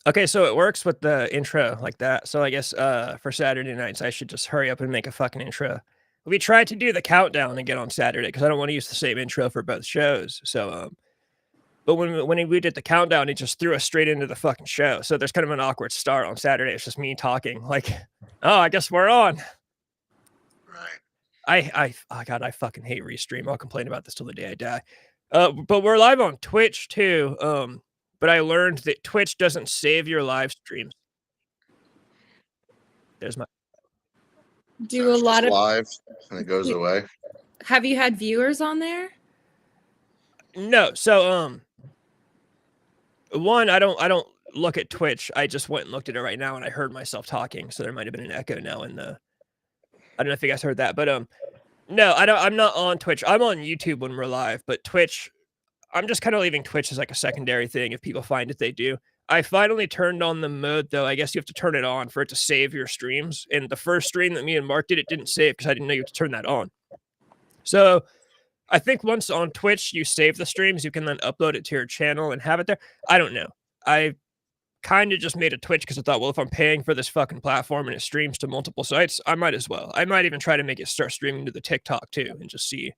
Okay, so it works with the intro like that. So I guess for Saturday nights, I should just hurry up and make a fucking intro. We tried to do the countdown again on Saturday because I don't want to use the same intro for both shows. So but when we did the countdown, it just threw us straight into the fucking show. So there's kind of an awkward start on Saturday. It's just me talking like, oh, I guess we're on. Right. Oh God, I fucking hate Restream. I'll complain about this till the day I die. But we're live on Twitch too. But I learned that Twitch doesn't save your live streams. There's my. Do So a it's lot just of live and it goes away. Have you had viewers on there? No, so one, I don't look at Twitch. I just went and looked at it right now, and I heard myself talking, so there might have been an echo now in the. I don't know if you guys heard that, but no, I don't. I'm not on Twitch. I'm on YouTube when we're live, but Twitch, I'm just kind of leaving Twitch as like a secondary thing. If people find it, they do. I finally turned on the mode though. I guess you have to turn it on for it to save your streams. And the first stream that me and Mark did, it didn't save because I didn't know you had to turn that on. So I think once on Twitch you save the streams, you can then upload it to your channel and have it there. I don't know. I kind of just made a Twitch because I thought, well, if I'm paying for this fucking platform and it streams to multiple sites, I might as well. I might even try to make it start streaming to the TikTok too and just see,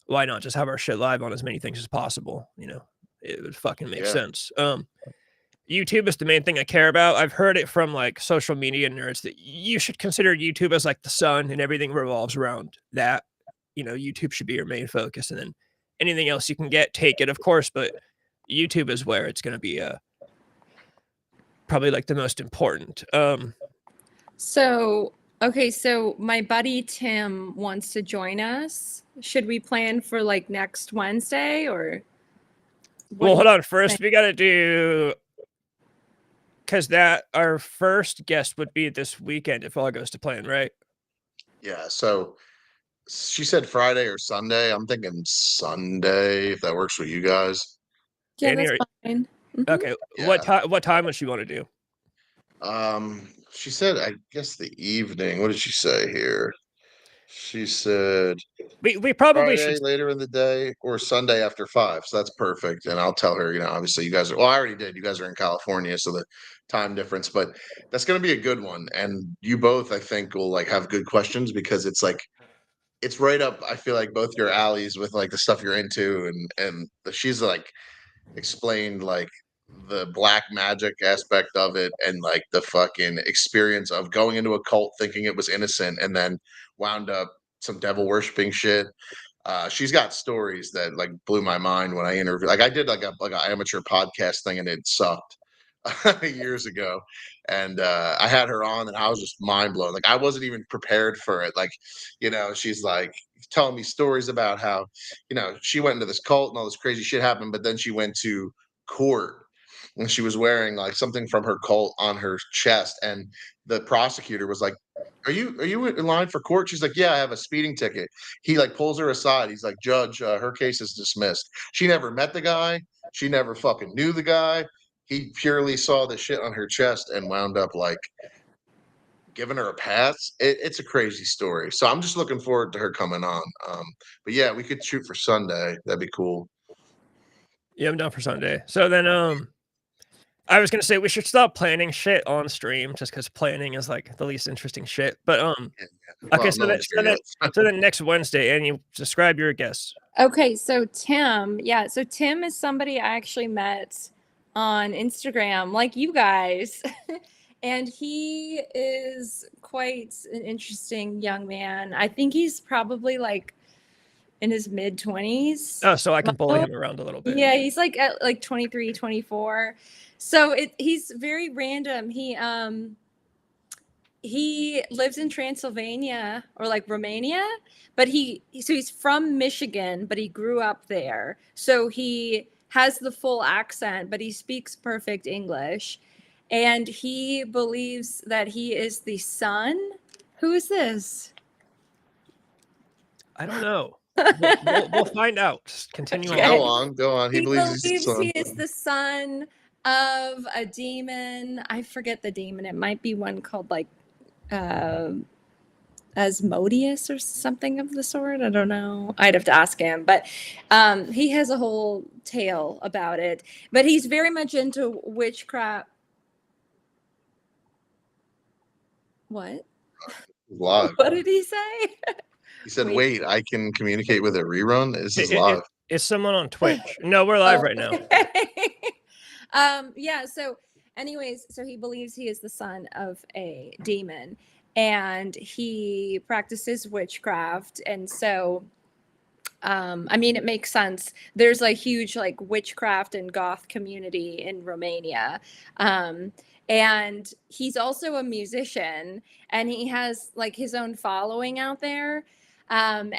why not just have our shit live on as many things as possible? It would fucking make sense. YouTube is the main thing I care about. I've heard it from like social media nerds that you should consider YouTube as like the sun and everything revolves around that. YouTube should be your main focus, and then anything else you can get, take it, of course. But YouTube is where it's going to be probably like the most important. So my buddy Tim wants to join us. Should we plan for like next Wednesday or? Well, hold on. First, we got to do, because our first guest would be this weekend if all goes to plan, right? Yeah. So she said Friday or Sunday. I'm thinking Sunday if that works for you guys. Yeah, that's fine. Mm-hmm. Okay. Yeah. What time would she want to do? She said, I guess the evening. What did she say here? She said we probably Friday should later in the day or Sunday after 5. So that's perfect. And I'll tell her, obviously you guys are, well, I already did. You guys are in California, so the time difference, but that's going to be a good one. And you both, I think, will like have good questions because it's like, it's right up, I feel like both your alleys with like the stuff you're into. And she's like explained like the black magic aspect of it and like the fucking experience of going into a cult thinking it was innocent and then wound up some devil worshipping shit. She's got stories that like blew my mind when I interviewed. Like I did like an amateur podcast thing and it sucked years ago, and I had her on and I was just mind blown. Like I wasn't even prepared for it. Like, she's like telling me stories about how, she went into this cult and all this crazy shit happened, but then she went to court and she was wearing like something from her cult on her chest, and the prosecutor was like, are you in line for court? She's like, yeah, I have a speeding ticket. He like pulls her aside. He's like, Judge, her case is dismissed. She never met the guy. She never fucking knew the guy. He purely saw the shit on her chest and wound up like giving her a pass. It's a crazy story. So I'm just looking forward to her coming on. But yeah, we could shoot for Sunday. That'd be cool. Yeah, I'm down for Sunday. So then I was gonna say we should stop planning shit on stream just because planning is like the least interesting shit. But okay, so then next Wednesday, and you describe your guests. Okay, so Tim, so Tim is somebody I actually met on Instagram, like you guys, and he is quite an interesting young man. I think he's probably like in his mid-20s. Oh, so I can bully him around a little bit. Yeah, he's like at like 23, 24. So he's very random. He lives in Transylvania or like Romania, but he's from Michigan, but he grew up there. So he has the full accent, but he speaks perfect English. And he believes that he is the son. Who is this? I don't know. We'll find out. Just continue on. Go on. He believes he is the son of a demon. I forget the demon. It might be one called like Asmodeus or something of the sort. I don't know. I'd have to ask him, but he has a whole tale about it. But he's very much into witchcraft. What? Live. What did he say? He said, Wait. "Wait, I can communicate with a rerun. This is It- it- live." Is someone on Twitch? No, we're live right now. Yeah. So, anyways, so he believes he is the son of a demon, and he practices witchcraft, and so. I mean, it makes sense. There's a huge like witchcraft and goth community in Romania. And he's also a musician, and he has like his own following out there. And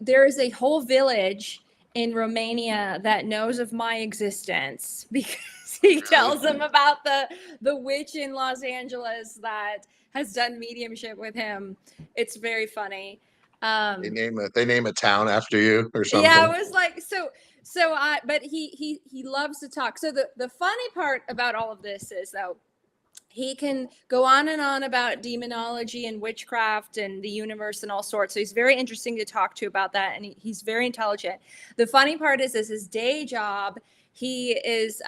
there is a whole village in Romania that knows of my existence because he tells them about the witch in Los Angeles that has done mediumship with him. It's very funny. They name a town after you or something. Yeah, it was like but he loves to talk. So the funny part about all of this is though he can go on and on about demonology and witchcraft and the universe and all sorts. So he's very interesting to talk to about that, and he's very intelligent. The funny part is his day job. He is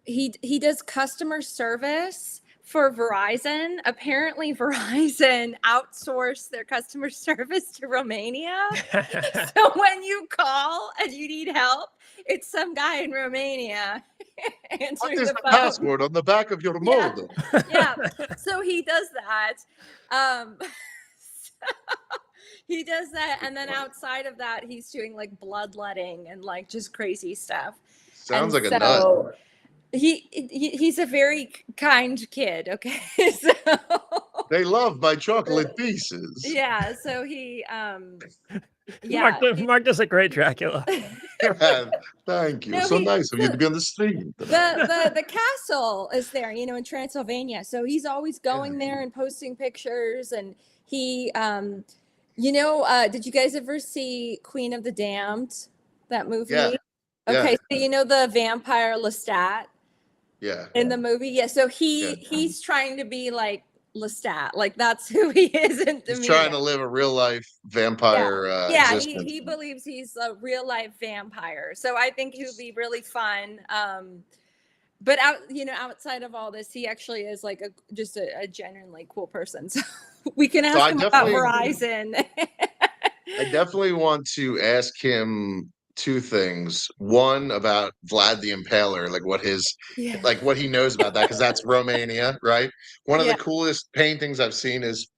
he does customer service for Verizon. Apparently, Verizon outsourced their customer service to Romania. So when you call and you need help, it's some guy in Romania answering What is the the phone. password on the back of your modem? Yeah. So he does that. He does that, and then outside of that, he's doing like bloodletting and like just crazy stuff. Sounds And like a nut. so he's a very kind kid. Okay, so They love my chocolate pieces. yeah, so he yeah. Mark does a great Dracula. Thank you. No, So nice of you to be on the stream. The castle is there, in Transylvania. So he's always going there and posting pictures, and he did you guys ever see Queen of the Damned, that movie? Yeah. Okay, so the vampire Lestat in the movie? Yeah, so he's trying to be like Lestat, like that's who he is in the He's trying to live a real life vampire existence. he believes he's a real life vampire, so I think he would be really fun. But outside of all this, he actually is like just a genuinely cool person. So we can ask him about Verizon. I definitely want to ask him two things. One about Vlad the Impaler, like what he knows about that, because that's Romania, right? One of the coolest paintings I've seen is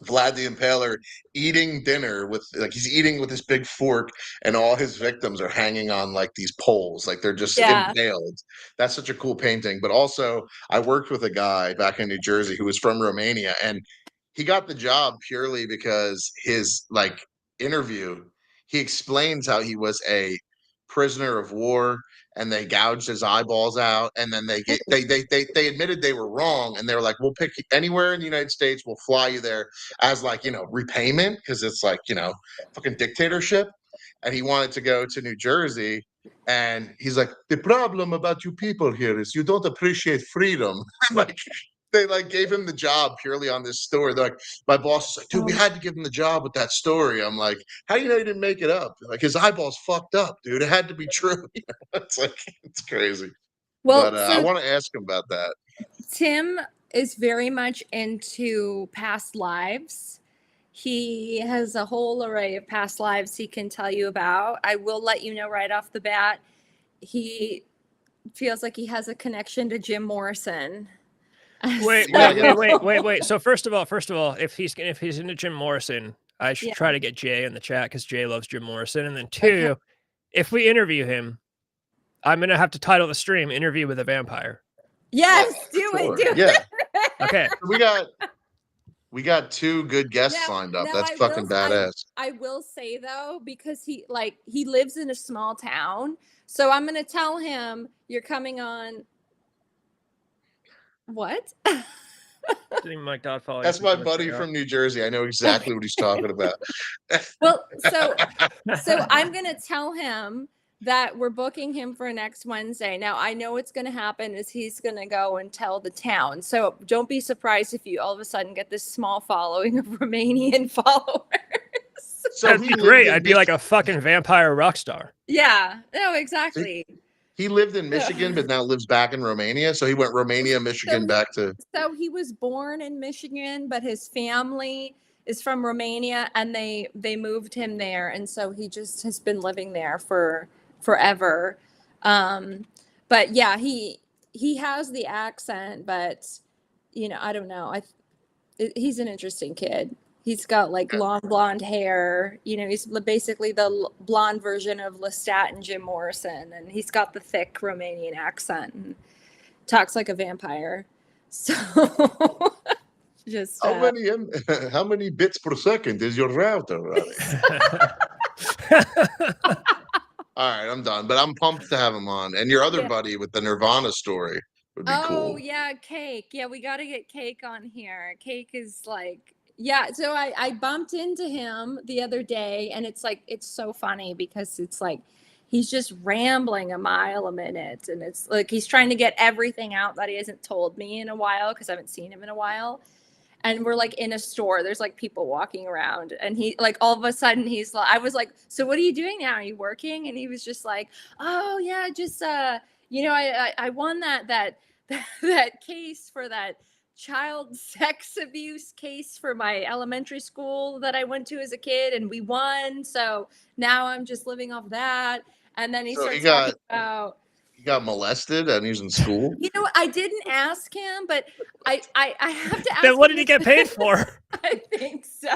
Vlad the Impaler eating dinner he's eating with this big fork, and all his victims are hanging on like these poles, like they're just impaled. That's such a cool painting. But also, I worked with a guy back in New Jersey who was from Romania, and he got the job purely because his interview, he explains how he was a prisoner of war, and they gouged his eyeballs out, and then they admitted they were wrong, and they were like, we'll pick anywhere in the United States, we'll fly you there as repayment, because it's fucking dictatorship. And he wanted to go to New Jersey, and he's like, the problem about you people here is you don't appreciate freedom. They gave him the job purely on this story. They're like, my boss is like, dude, we had to give him the job with that story. I'm like, how do you know he didn't make it up? Like, his eyeballs fucked up, dude. It had to be true. It's crazy. Well, but I want to ask him about that. Tim is very much into past lives. He has a whole array of past lives he can tell you about. I will let you know right off the bat, he feels like he has a connection to Jim Morrison. Wait. So first of all, if he's into Jim Morrison, I should try to get Jay in the chat, because Jay loves Jim Morrison. And then two, if we interview him, I'm gonna have to title the stream "Interview with a Vampire." Yes, do it. Okay. We got two good guests lined up. That's fucking badass. I will say though, because he lives in a small town, so I'm gonna tell him you're coming on. What? That's my buddy from New Jersey. I know exactly what he's talking about. Well, so I'm gonna tell him that we're booking him for next Wednesday. Now I know what's going to happen is he's going to go and tell the town. So don't be surprised if you all of a sudden get this small following of Romanian followers. So That'd he be lived great. in I'd be like a fucking vampire rock star. Yeah, no, exactly. He lived in Michigan, but now lives back in Romania. So he went Romania, Michigan, back to. So he was born in Michigan, but his family is from Romania, and they moved him there, and so he just has been living there for forever. But yeah, he has the accent, but I don't know. He's an interesting kid. He's got like long blonde hair. He's basically the blonde version of Lestat and Jim Morrison, and he's got the thick Romanian accent and talks like a vampire. So just How many bits per second is your router running? All right, I'm done. But I'm pumped to have him on. And your other buddy with the Nirvana story would be cool. Oh yeah, Cake. Yeah, we got to get Cake on here. Cake is like, yeah. So I bumped into him the other day, and it's so funny because it's like he's just rambling a mile a minute, and it's like he's trying to get everything out that he hasn't told me in a while because I haven't seen him in a while. And we're like in a store, there's like people walking around, and he like all of a sudden he's like, I was like, so what are you doing now? Are you working? And he was just like, oh yeah, just I won that case for that child sex abuse case for my elementary school that I went to as a kid, and we won. So now I'm just living off that. And then he starts talking about he got molested and he's in school. I didn't ask him, but I have to ask. Then what did he get paid for? I think so.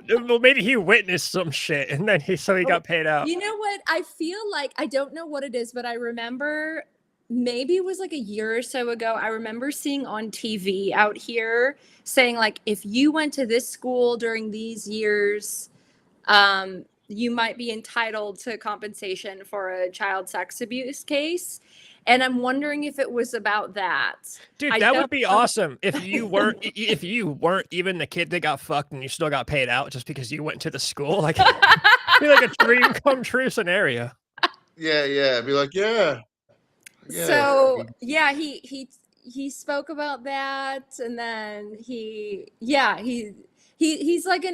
Well, maybe he witnessed some shit and then he got paid out. You know what? I feel like I don't know what it is, but I remember maybe it was like a year or so ago. I remember seeing on TV out here saying like, if you went to this school during these years, you might be entitled to compensation for a child sex abuse case. And I'm wondering if it was about that. Dude, that would be awesome if you weren't even the kid that got fucked and you still got paid out just because you went to the school. Like, it'd be like a dream come true scenario. Yeah, it'd be like, yeah. So yeah, he spoke about that, and then he's like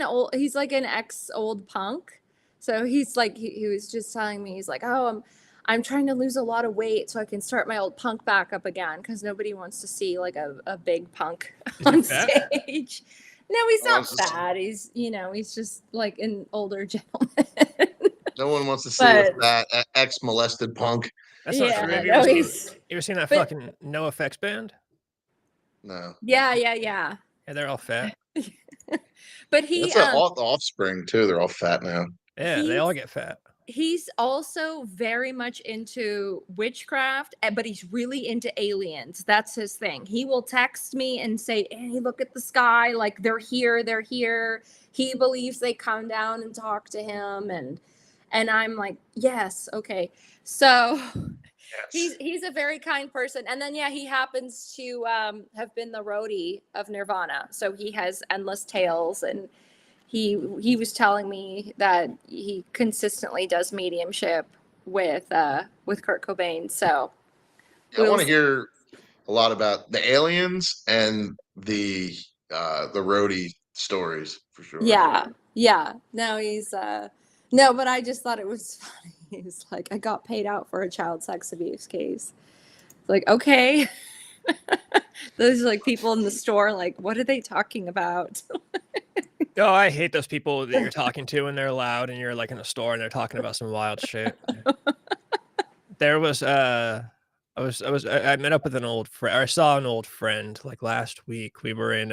an ex old punk. So he's like, he was just telling me, he's like, oh, I'm trying to lose a lot of weight so I can start my old punk back up again, because nobody wants to see like a big punk on stage. No, he's not fat. He's he's just like an older gentleman. No one wants to see a fat ex-molested punk. That's not true. Have you ever seen that fucking NoFX band? No. Yeah. Yeah, they're all fat. But that's Offspring too. They're all fat now. Yeah, they all get fat. He's also very much into witchcraft, but he's really into aliens. That's his thing. He will text me and say, hey, look at the sky. Like, they're here. They're here. He believes they come down and talk to him. And I'm like, yes. Okay. So yes. He's a very kind person. And then, yeah, he happens to have been the roadie of Nirvana. So he has endless tales, and he was telling me that he consistently does mediumship with Kurt Cobain. So I want to hear a lot about the aliens and the roadie stories for sure. Yeah. No, but I just thought it was funny. He's like, I got paid out for a child sex abuse case. Like, okay. Those are like people in the store, like, what are they talking about? Oh, I hate those people that you're talking to and they're loud and you're like in a store and they're talking about some wild shit. There was I met up with an old friend. I saw an old friend like last week. We were in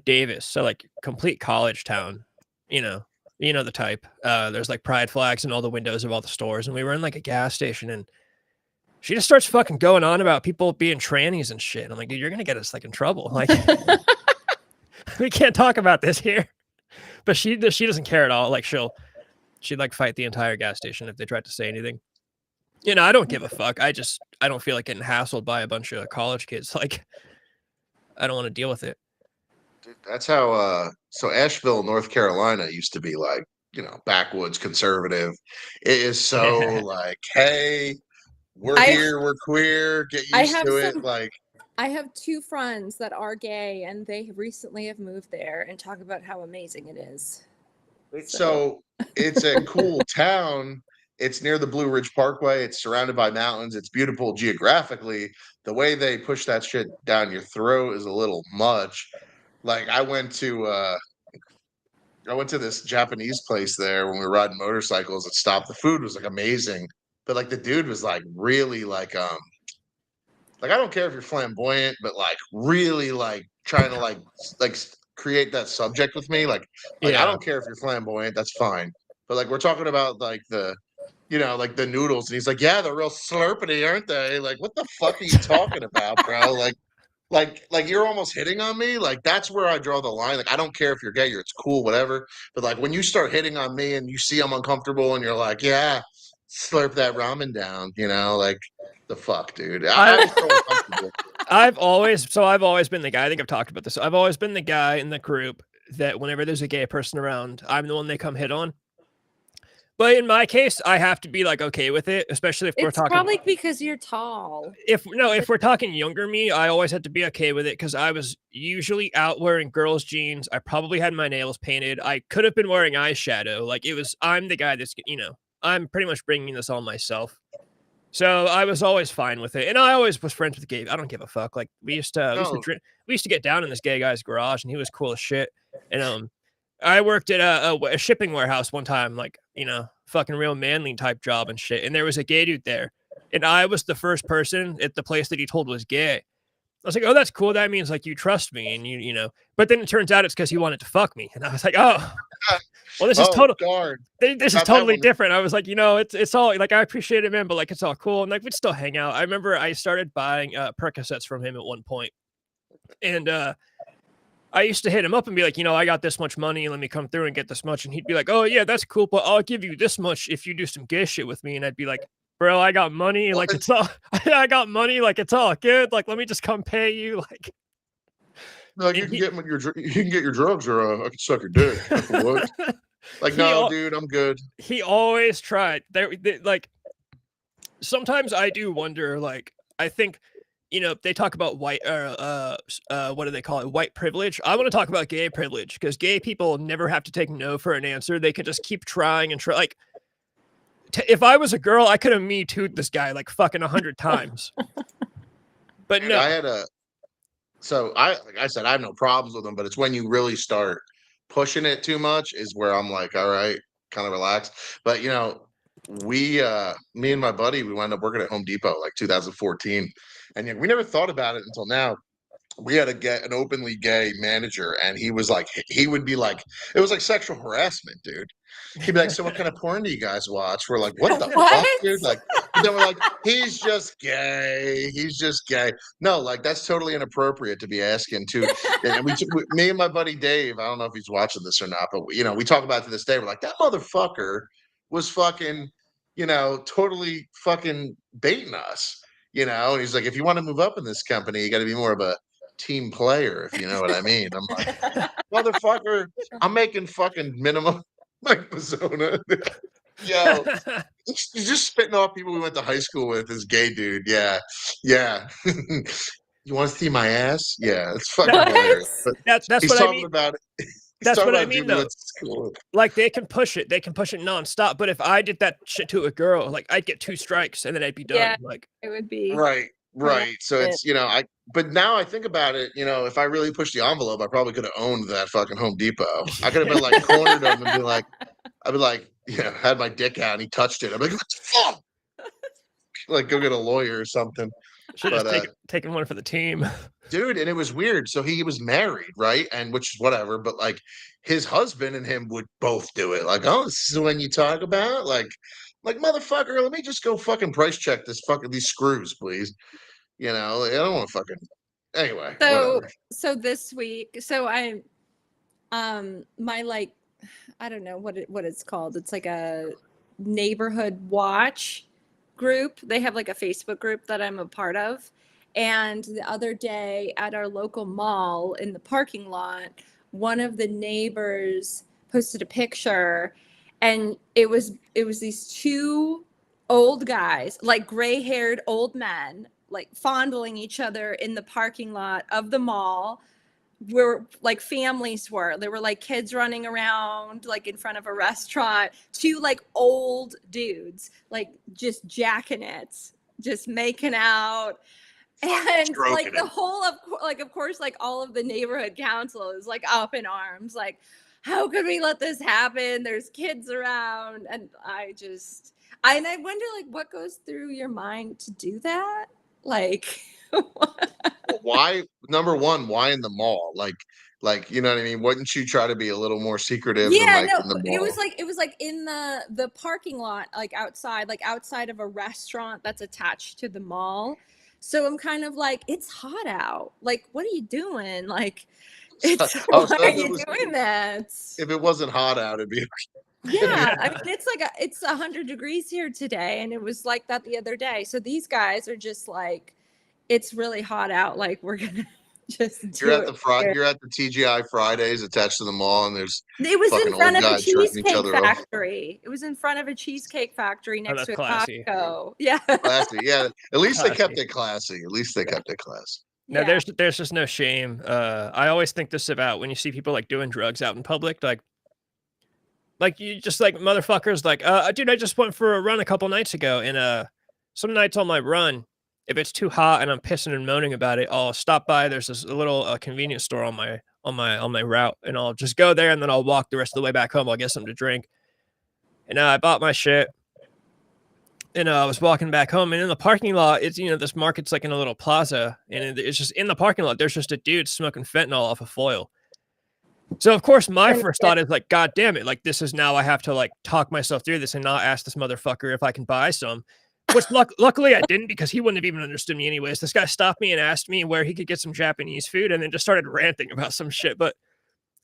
Davis, so like complete college town, you know the type. There's like pride flags in all the windows of all the stores, and we were in like a gas station, and she just starts fucking going on about people being trannies and shit. I'm like, dude, you're gonna get us like in trouble. Like, we can't talk about this here. But she doesn't care at all. Like, she'd like fight the entire gas station if they tried to say anything. I don't give a fuck. I don't feel like getting hassled by a bunch of college kids. Like, I don't want to deal with it. Dude, that's how so Asheville, North Carolina used to be like, backwoods conservative. It is so like, hey, we're here, we're queer, get used to it. Like, I have 2 friends that are gay, and they recently have moved there and talk about how amazing it is. so it's a cool town. It's near the Blue Ridge Parkway. It's surrounded by mountains. It's beautiful geographically. The way they push that shit down your throat is a little much. Like I went to this Japanese place there when we were riding motorcycles and stopped. The food was like amazing. But like the dude was like really like I don't care if you're flamboyant, but like really like trying to create that subject with me. Like I Yeah. don't care if you're flamboyant, that's fine. But like we're talking about like like the noodles, and he's like, yeah, they're real slurpity, aren't they? Like, what the fuck are you talking about, bro? Like you're almost hitting on me. Like that's where I draw the line. Like I don't care if you're gay, it's cool, whatever. But like when you start hitting on me and you see I'm uncomfortable and you're like, yeah, slurp that ramen down, like the fuck, dude. I'm so uncomfortable. I've always been the guy. I think I've talked about this. I've always been the guy in the group that whenever there's a gay person around, I'm the one they come hit on. But in my case, I have to be like okay with it, especially if we're talking. It's probably because you're tall. If we're talking younger me, I always had to be okay with it because I was usually out wearing girls' jeans. I probably had my nails painted. I could have been wearing eyeshadow. Like I'm the guy that's I'm pretty much bringing this on myself. So I was always fine with it, and I always was friends with gay. I don't give a fuck. Like we used to get down in this gay guy's garage, and he was cool as shit. And I worked at a shipping warehouse one time, like, fucking real manly type job and shit. And there was a gay dude there. And I was the first person at the place that he told was gay. I was like, oh, that's cool. That means like you trust me. And you know, but then it turns out it's because he wanted to fuck me. And I was like, oh, well, this is this is totally different. I was like, it's all like, I appreciate it, man, but like, it's all cool. And like, we'd still hang out. I remember I started buying Percocets from him at one point. And, I used to hit him up and be like, I got this much money. Let me come through and get this much. And he'd be like, oh, yeah, that's cool. But I'll give you this much if you do some gay shit with me. And I'd be like, bro, I got money. Like, it's all, I got money. Like, it's all good. Like, let me just come pay you. Like, you can get your drugs or I can suck your dick. What? Like, no, dude, I'm good. He always tried. Like, sometimes I do wonder, like, I think, they talk about white, what do they call it? White privilege. I want to talk about gay privilege because gay people never have to take no for an answer. They could just keep trying and try. Like, if I was a girl, I could have Me Too'd this guy like fucking 100 times. But no, I had like I said, I have no problems with them, but it's when you really start pushing it too much is where I'm like, all right, kind of relax. But me and my buddy, we wound up working at Home Depot like 2014. And we never thought about it until now. We had an openly gay manager, and he would be like, it was like sexual harassment, dude. He'd be like, so what kind of porn do you guys watch? We're like, what the fuck, dude? Like, then we're like, he's just gay. He's just gay. No, like, that's totally inappropriate to be asking too. And me and my buddy Dave, I don't know if he's watching this or not, but we talk about it to this day. We're like, that motherfucker was fucking, totally fucking baiting us. And he's like, if you want to move up in this company, you got to be more of a team player, if you know what I mean. I'm like, motherfucker, I'm making fucking minimum like Bazona. Yo, he's just spitting off people we went to high school with. This gay dude, yeah. You want to see my ass? Yeah, it's fucking hilarious. But that's he's what talking I mean. about it. That's what I mean, though. Like, they can push it nonstop. But if I did that shit to a girl, like, I'd get 2 strikes and then I'd be done. Yeah, like, it would be right. So it's but now I think about it, if I really pushed the envelope, I probably could have owned that fucking Home Depot. I could have been like cornered him and be like, I'd be like, had my dick out and he touched it. I'm like, what the fuck? Like, go get a lawyer or something. Should have taken one for the team. Dude, and it was weird. So he was married, right? And which is whatever, but like his husband and him would both do it. Like, oh, this is when you talk about like motherfucker, let me just go fucking price check these screws, please. I don't want to fucking anyway. So this week, I my like, I don't know what it's called. It's like a neighborhood watch group. They have like a Facebook group that I'm a part of. And the other day at our local mall in the parking lot, one of the neighbors posted a picture and it was these two old guys, like gray-haired old men, like fondling each other in the parking lot of the mall where like families were. There were like kids running around like in front of a restaurant, two like old dudes like just jacking it, just making out. And like the whole of course like all of the neighborhood council is like up in arms, like how could we let this happen? There's kids around. And I wonder like what goes through your mind to do that, like Why, number one, why in the mall? Like, you know what I mean? Wouldn't you try to be a little more secretive than yeah, like no, in the it mall? was like in the parking lot, like outside of a restaurant that's attached to the mall. So I'm kind of like, it's hot out, like what are you doing, like it's Oh, why so are you doing that? if it wasn't hot out, it'd be Yeah, I mean it's 100 degrees here today, and it was like that the other day. So these guys are just like, it's really hot out, like we're gonna just you're do at it the here. you're at the TGI Fridays attached to the mall, and there's It was fucking in front old of a guys jerking each cheesecake other off. factory. It was in front of a cheesecake factory Oh, next that's to a classy. Costco. Yeah. Classy, yeah. At least they kept Classy. it classy. At least they kept it classy. No, Yeah. there's just no shame. I always think this about when you see people like doing drugs out in public, like you just like motherfuckers, like, dude, I just went for a run a couple nights ago, and some nights on my run, if it's too hot and I'm pissing and moaning about it, I'll stop by. There's this little convenience store on my route, and I'll just go there, and then I'll walk the rest of the way back home. I'll get something to drink, and I bought my shit. And I was walking back home, and in the parking lot, it's this market's like in a little plaza, and it's just in the parking lot. There's just a dude smoking fentanyl off a foil. So of course, my first thought is like, God damn it! Like this is now I have to like talk myself through this and not ask this motherfucker if I can buy some. Which luckily I didn't, because he wouldn't have even understood me anyways. This guy stopped me and asked me where he could get some Japanese food, and then just started ranting about some shit. But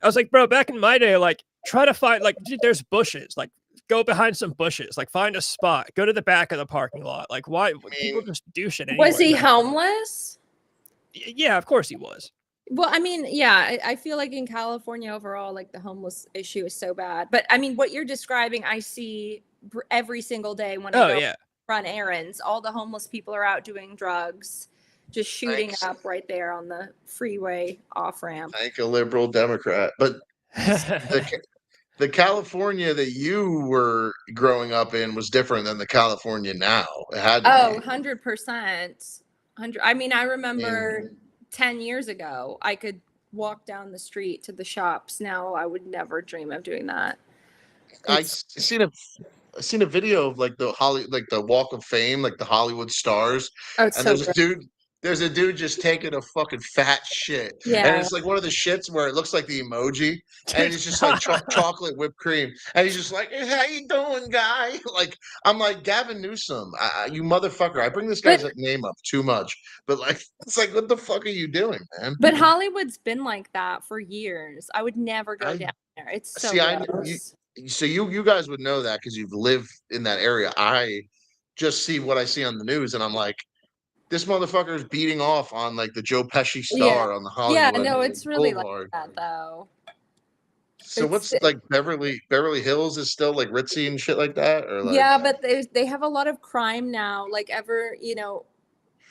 I was like, bro, back in my day, like try to find like, dude, there's bushes, like go behind some bushes, like find a spot, go to the back of the parking lot. Like why people just do shit anyway? Was he homeless? Yeah, of course he was. Well, I mean, yeah, I feel like in California overall, like the homeless issue is so bad. But I mean, what you're describing, I see every single day when I go run errands. All the homeless people are out doing drugs, just shooting up right there on the freeway off ramp. Thank a liberal Democrat. But the California that you were growing up in was different than the California now. It had to be. 100%. I mean, I remember 10 years ago, I could walk down the street to the shops. Now I would never dream of doing that. I seen a video of like the Walk of Fame, like the Hollywood stars, Oh, it's and so good. there's a dude just taking a fucking fat shit, and Yeah. it's like one of the shits where it looks like the emoji, and it's just like chocolate whipped cream, and he's just like, hey, how you doing, guy? Like, I'm like, Gavin Newsom, you motherfucker. I bring this guy's name up too much, but like, it's like, what the fuck are you doing, man? But Hollywood's been like that for years. I would never go down there. It's so gross. So you guys would know that because you've lived in that area. I just see what I see on the news, and I'm like, this motherfucker is beating off on like the Joe Pesci star on the Hollywood. Yeah, no, it's really Boulevard. like that though. So what's like Beverly Hills is still like ritzy and shit like that, or like? Yeah, but they have a lot of crime now. Like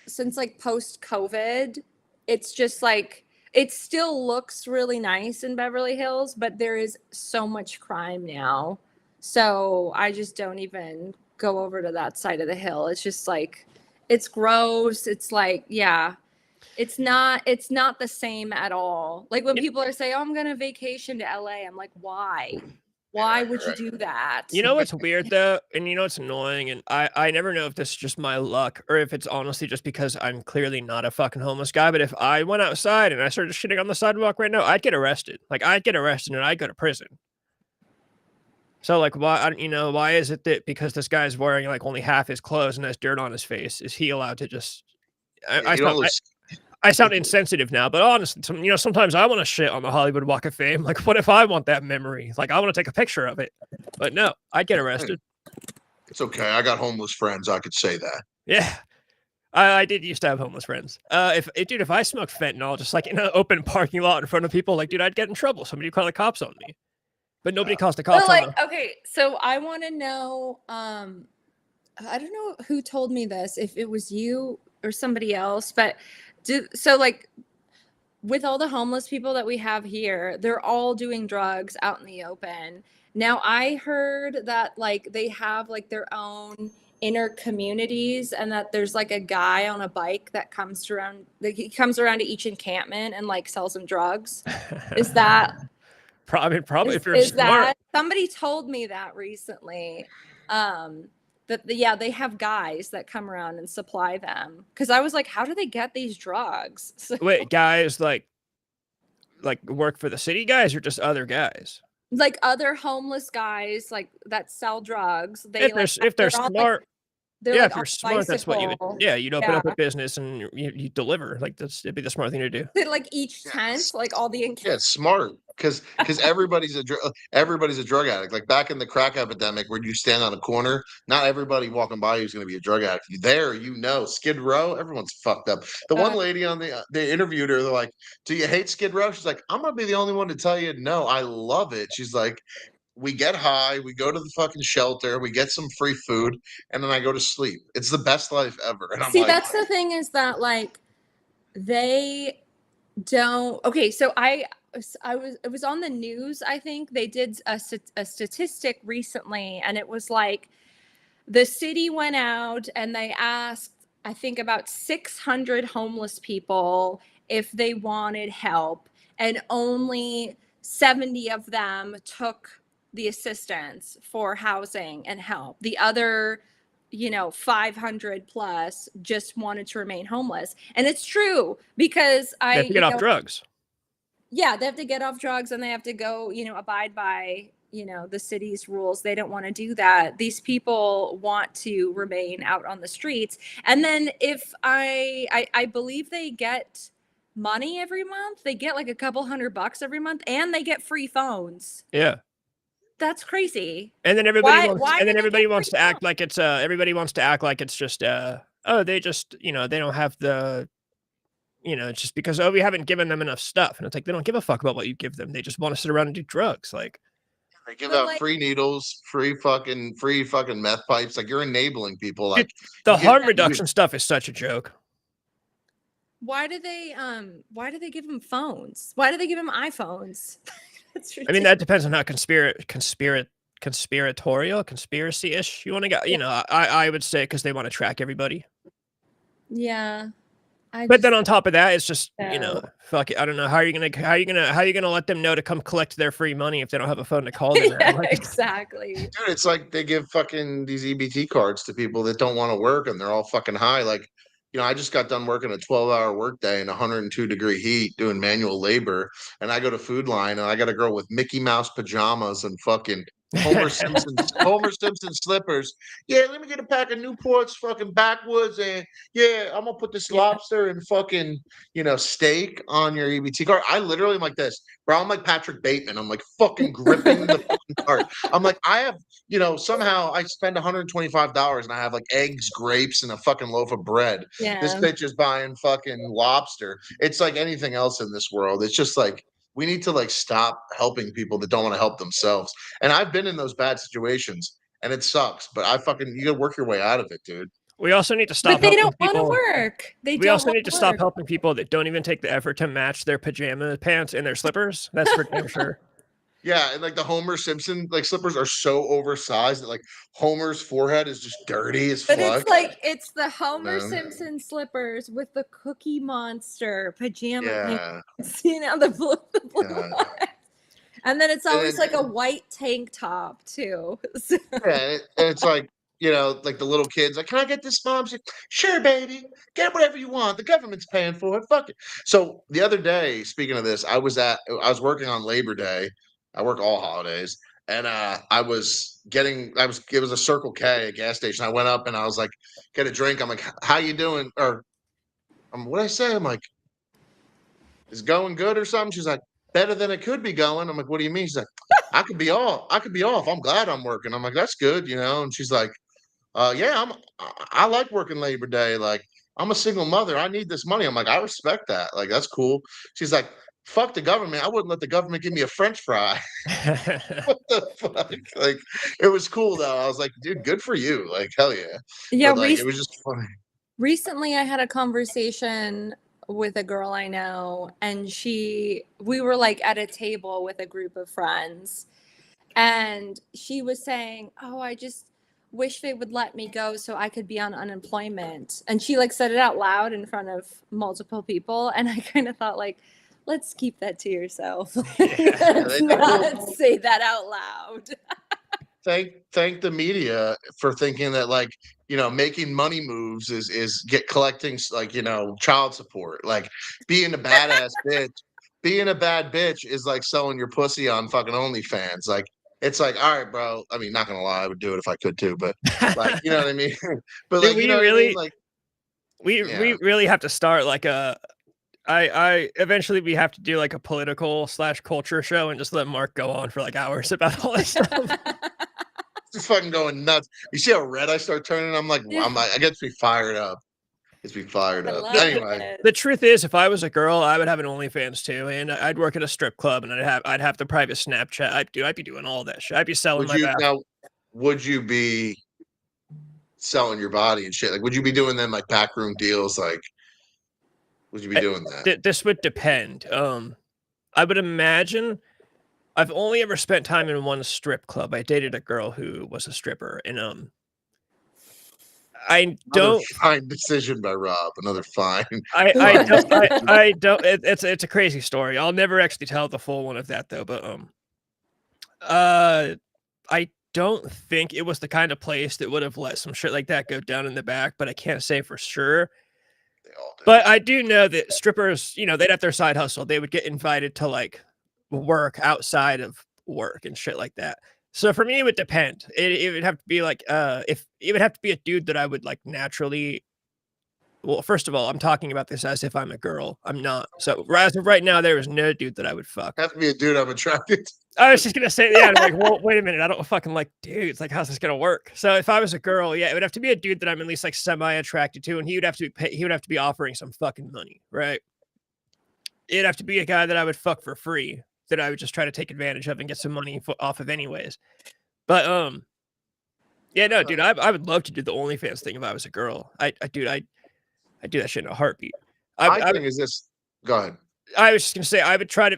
since like post COVID, it's just like it still looks really nice in Beverly Hills, but there is so much crime now. So I just don't even go over to that side of the hill. It's just like, it's gross. It's like, yeah, it's not the same at all. Like when people are saying, oh, I'm going to vacation to LA. I'm like, why? Why would you do that? You know what's weird though, and you know what's annoying, and I never know if this is just my luck or if it's honestly just because I'm clearly not a fucking homeless guy, but if I went outside and I started shitting on the sidewalk right now, I'd get arrested. Like I'd get arrested and I'd go to prison. So like why is it that because this guy's wearing like only half his clothes and has dirt on his face, is he allowed to just I sound insensitive now, but honestly, sometimes I want to shit on the Hollywood Walk of Fame. Like, what if I want that memory? Like, I want to take a picture of it. But no, I'd get arrested. It's okay. I got homeless friends. I could say that. Yeah. I did used to have homeless friends. If I smoked fentanyl just like in an open parking lot in front of people, like, dude, I'd get in trouble. Somebody would call the cops on me. but nobody calls the cops But on like, okay, so I want to know. I don't know who told me this, if it was you or somebody else, but so like with all the homeless people that we have here, they're all doing drugs out in the open. Now I heard that like they have like their own inner communities, and that there's like a guy on a bike that comes around, like he comes around to each encampment and like sells them drugs. Is that probably if you're is smart. that somebody told me that recently? Yeah, they have guys that come around and supply them, because I was like, how do they get these drugs? So, Wait, guys like work for the city guys or just other guys? like other homeless guys like that sell drugs, they If like they're on, smart, they're yeah, like if on you're a smart, that's what you would. bicycle. Yeah, you'd open Yeah, up a business and you deliver. Like it'd be the smart thing to do. they like each tent, Yes. like all the Yeah, it's smart because everybody's everybody's a drug addict. Like back in the crack epidemic, where you stand on a corner, not everybody walking by you is going to be a drug addict. There, Skid Row, everyone's fucked up. The one lady on they interviewed her. They're like, "Do you hate Skid Row?" She's like, "I'm gonna be the only one to tell you, no, I love it." She's like, "We get high, we go to the fucking shelter, we get some free food, and then I go to sleep. It's the best life ever." And I'm See, like, that's the thing, is that like they don't. Okay, so it was on the news. I think they did a statistic recently, and it was like the city went out and they asked, I think, about 600 homeless people if they wanted help, and only 70 of them took the assistance for housing and help. The other, 500 plus just wanted to remain homeless. And it's true, because They have to get off drugs. yeah, they have to get off drugs, and they have to go, abide by, the city's rules. They don't want to do that. These people want to remain out on the streets. And then if I believe they get money every month, they get like a couple $100 every month, and they get free phones. Yeah. That's crazy. And then everybody Why wants to act like it's everybody wants to act like it's just oh, they just, they don't have the, it's just because, oh, we haven't given them enough stuff. And it's like they don't give a fuck about what you give them. They just want to sit around and do drugs. Like they give But, out like- free needles, free fucking meth pipes. Like you're enabling people. Like the you get- harm reduction stuff is such a joke. Why do they give them phones? Why do they give them iPhones? That's I mean, that depends on how conspiracy-ish you want to go. I would say because they want to track everybody. Yeah. But then on top of that, it's just, No. fuck it. I don't know. How are you gonna let them know to come collect their free money if they don't have a phone to call them? Yeah, Like, exactly. Dude, it's like they give fucking these EBT cards to people that don't want to work and they're all fucking high. Like, I just got done working a 12-hour workday in 102-degree heat doing manual labor. And I go to Food Line and I got a girl with Mickey Mouse pajamas and fucking Homer Simpson slippers. Yeah, let me get a pack of Newports fucking backwoods, and yeah, I'm gonna put this lobster and fucking steak on your EBT card. I literally am like this, bro. I'm like Patrick Bateman. I'm like fucking gripping the fucking card. I'm like, I have, somehow I spend $125 and I have like eggs, grapes, and a fucking loaf of bread. Yeah. This bitch is buying fucking lobster. It's like anything else in this world. It's just like we need to like stop helping people that don't want to help themselves. And I've been in those bad situations and it sucks, but you gotta work your way out of it, dude. we also need to stop. But they don't want to work. We also need to stop helping people that don't even take the effort to match their pajama pants and their slippers. That's for damn sure. Yeah, and like the Homer Simpson like slippers are so oversized that like Homer's forehead is just dirty as fuck. But it's like it's the Homer No. Simpson slippers with the Cookie Monster pajama Yeah. pants, the blue Yeah. ones. And then it's always then- like a white tank top too. So- Yeah, and it's like, like the little kids, like, can I get this, mom? She's like, sure, baby. Get whatever you want. The government's paying for it. Fuck it. So the other day, speaking of this, I was working on Labor Day. I work all holidays. And it was a Circle K, a gas station. I went up and I was like, get a drink. I'm like, how you doing? Or what did I say? I'm like, is it going good or something? She's like, better than it could be going. I'm like, what do you mean? She's like, I could be off. I'm glad I'm working. I'm like, that's good, And she's like, yeah, I like working Labor Day. Like, I'm a single mother. I need this money. I'm like, I respect that. Like, that's cool. She's like, fuck the government. I wouldn't let the government give me a French fry. What the fuck? Like, it was cool though. I was like, dude, good for you. Like, hell yeah. Yeah, But like, it was just funny. recently I had a conversation with a girl I know, and we were like at a table with a group of friends, and she was saying, "Oh, I just wish they would let me go so I could be on unemployment." And she like said it out loud in front of multiple people, and I kind of thought like, let's keep that to yourself. Let's not say that out loud. Thank the media for thinking that, like, making money moves is collecting, like, child support. Like, being a badass bitch, being a bad bitch is like selling your pussy on fucking OnlyFans. Like, it's like, all right, bro. I mean, not gonna lie, I would do it if I could too, but like, you know what I mean? But Dude, like, you know what I mean? Like, we really have to start like I eventually we have to do like a political / culture show and just let Mark go on for like hours about all this stuff. just fucking going nuts. You see how red I start turning? I'm like, I get to be fired up. Gets me fired up. Anyway, the truth is, if I was a girl, I would have an OnlyFans too, and I'd work at a strip club, and I'd have the private Snapchat. I'd be doing all that shit. I'd be selling my back. Now, would you be selling your body and shit? Like, would you be doing them like backroom deals? Like, would you be doing that? This would depend. I would imagine. I've only ever spent time in one strip club. I dated a girl who was a stripper, and I don't. Fine decision by Rob. Another fine. I don't. It's a crazy story. I'll never actually tell the full one of that though. But I don't think it was the kind of place that would have let some shit like that go down in the back. But I can't say for sure. But I do know that strippers, they'd have their side hustle. They would get invited to like work outside of work and shit like that. So for me, it would depend. It would have to be like, if it would have to be a dude that I would like naturally. Well, first of all, I'm talking about this as if I'm a girl. I'm not. So as of right now, there is no dude that I would fuck. Have to be a dude I'm attracted to. I was just gonna say, yeah. Like, well, wait a minute. I don't fucking like dudes. Like, how's this gonna work? So if I was a girl, yeah, it would have to be a dude that I'm at least like semi attracted to, and he would have to be offering some fucking money, right? It'd have to be a guy that I would fuck for free, that I would just try to take advantage of and get some money off of anyways. But yeah, no, dude, I would love to do the OnlyFans thing if I was a girl. I'd do that shit in a heartbeat. I think is this. Go ahead. I was just gonna say I would try. I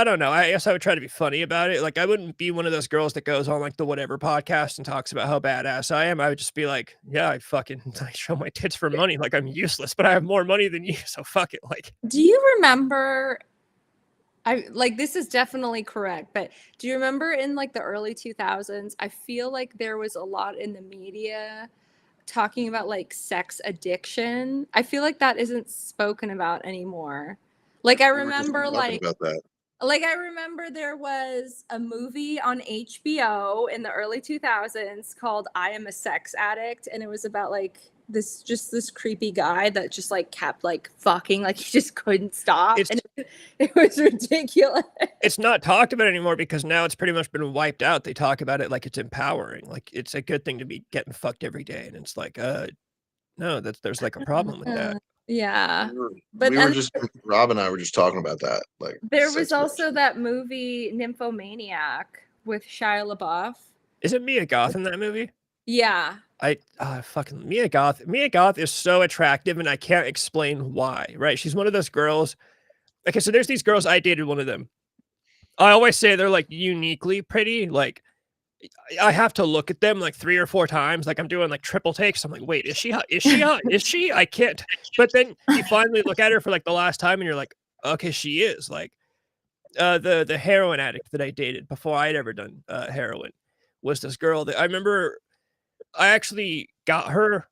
don't know. I guess I would try to be funny about it. Like, I wouldn't be one of those girls that goes on like the whatever podcast and talks about how badass I am. I would just be like, yeah, I fucking show my tits for money. Like, I'm useless, but I have more money than you, so fuck it. Like, do you remember? This is definitely correct, but do you remember in like the early 2000s? I feel like there was a lot in the media talking about like sex addiction. I feel like that isn't spoken about anymore. Like, I remember I remember there was a movie on HBO in the early 2000s called I Am a Sex Addict, and it was about like this creepy guy that just like kept like fucking, like he just couldn't stop. And it was ridiculous. It's not talked about anymore because now it's pretty much been wiped out. They talk about it like it's empowering, like it's a good thing to be getting fucked every day, and it's like no, there's like a problem with that. Yeah, but Rob and I were just talking about that. Like, there was also that movie Nymphomaniac with Shia LaBeouf. Isn't Mia Goth in that movie? Yeah. Fucking Mia Goth. Mia Goth is so attractive, and I can't explain why. Right? She's one of those girls. Okay, so there's these girls. I dated one of them. I always say they're like uniquely pretty. Like, I have to look at them like 3 or 4 times. Like, I'm doing like triple takes. I'm like, wait, is she hot? Is she hot? Is she? I can't. But then you finally look at her for like the last time, and you're like, okay, she is. Like, the heroin addict that I dated before I'd ever done heroin was this girl that I remember. I actually got her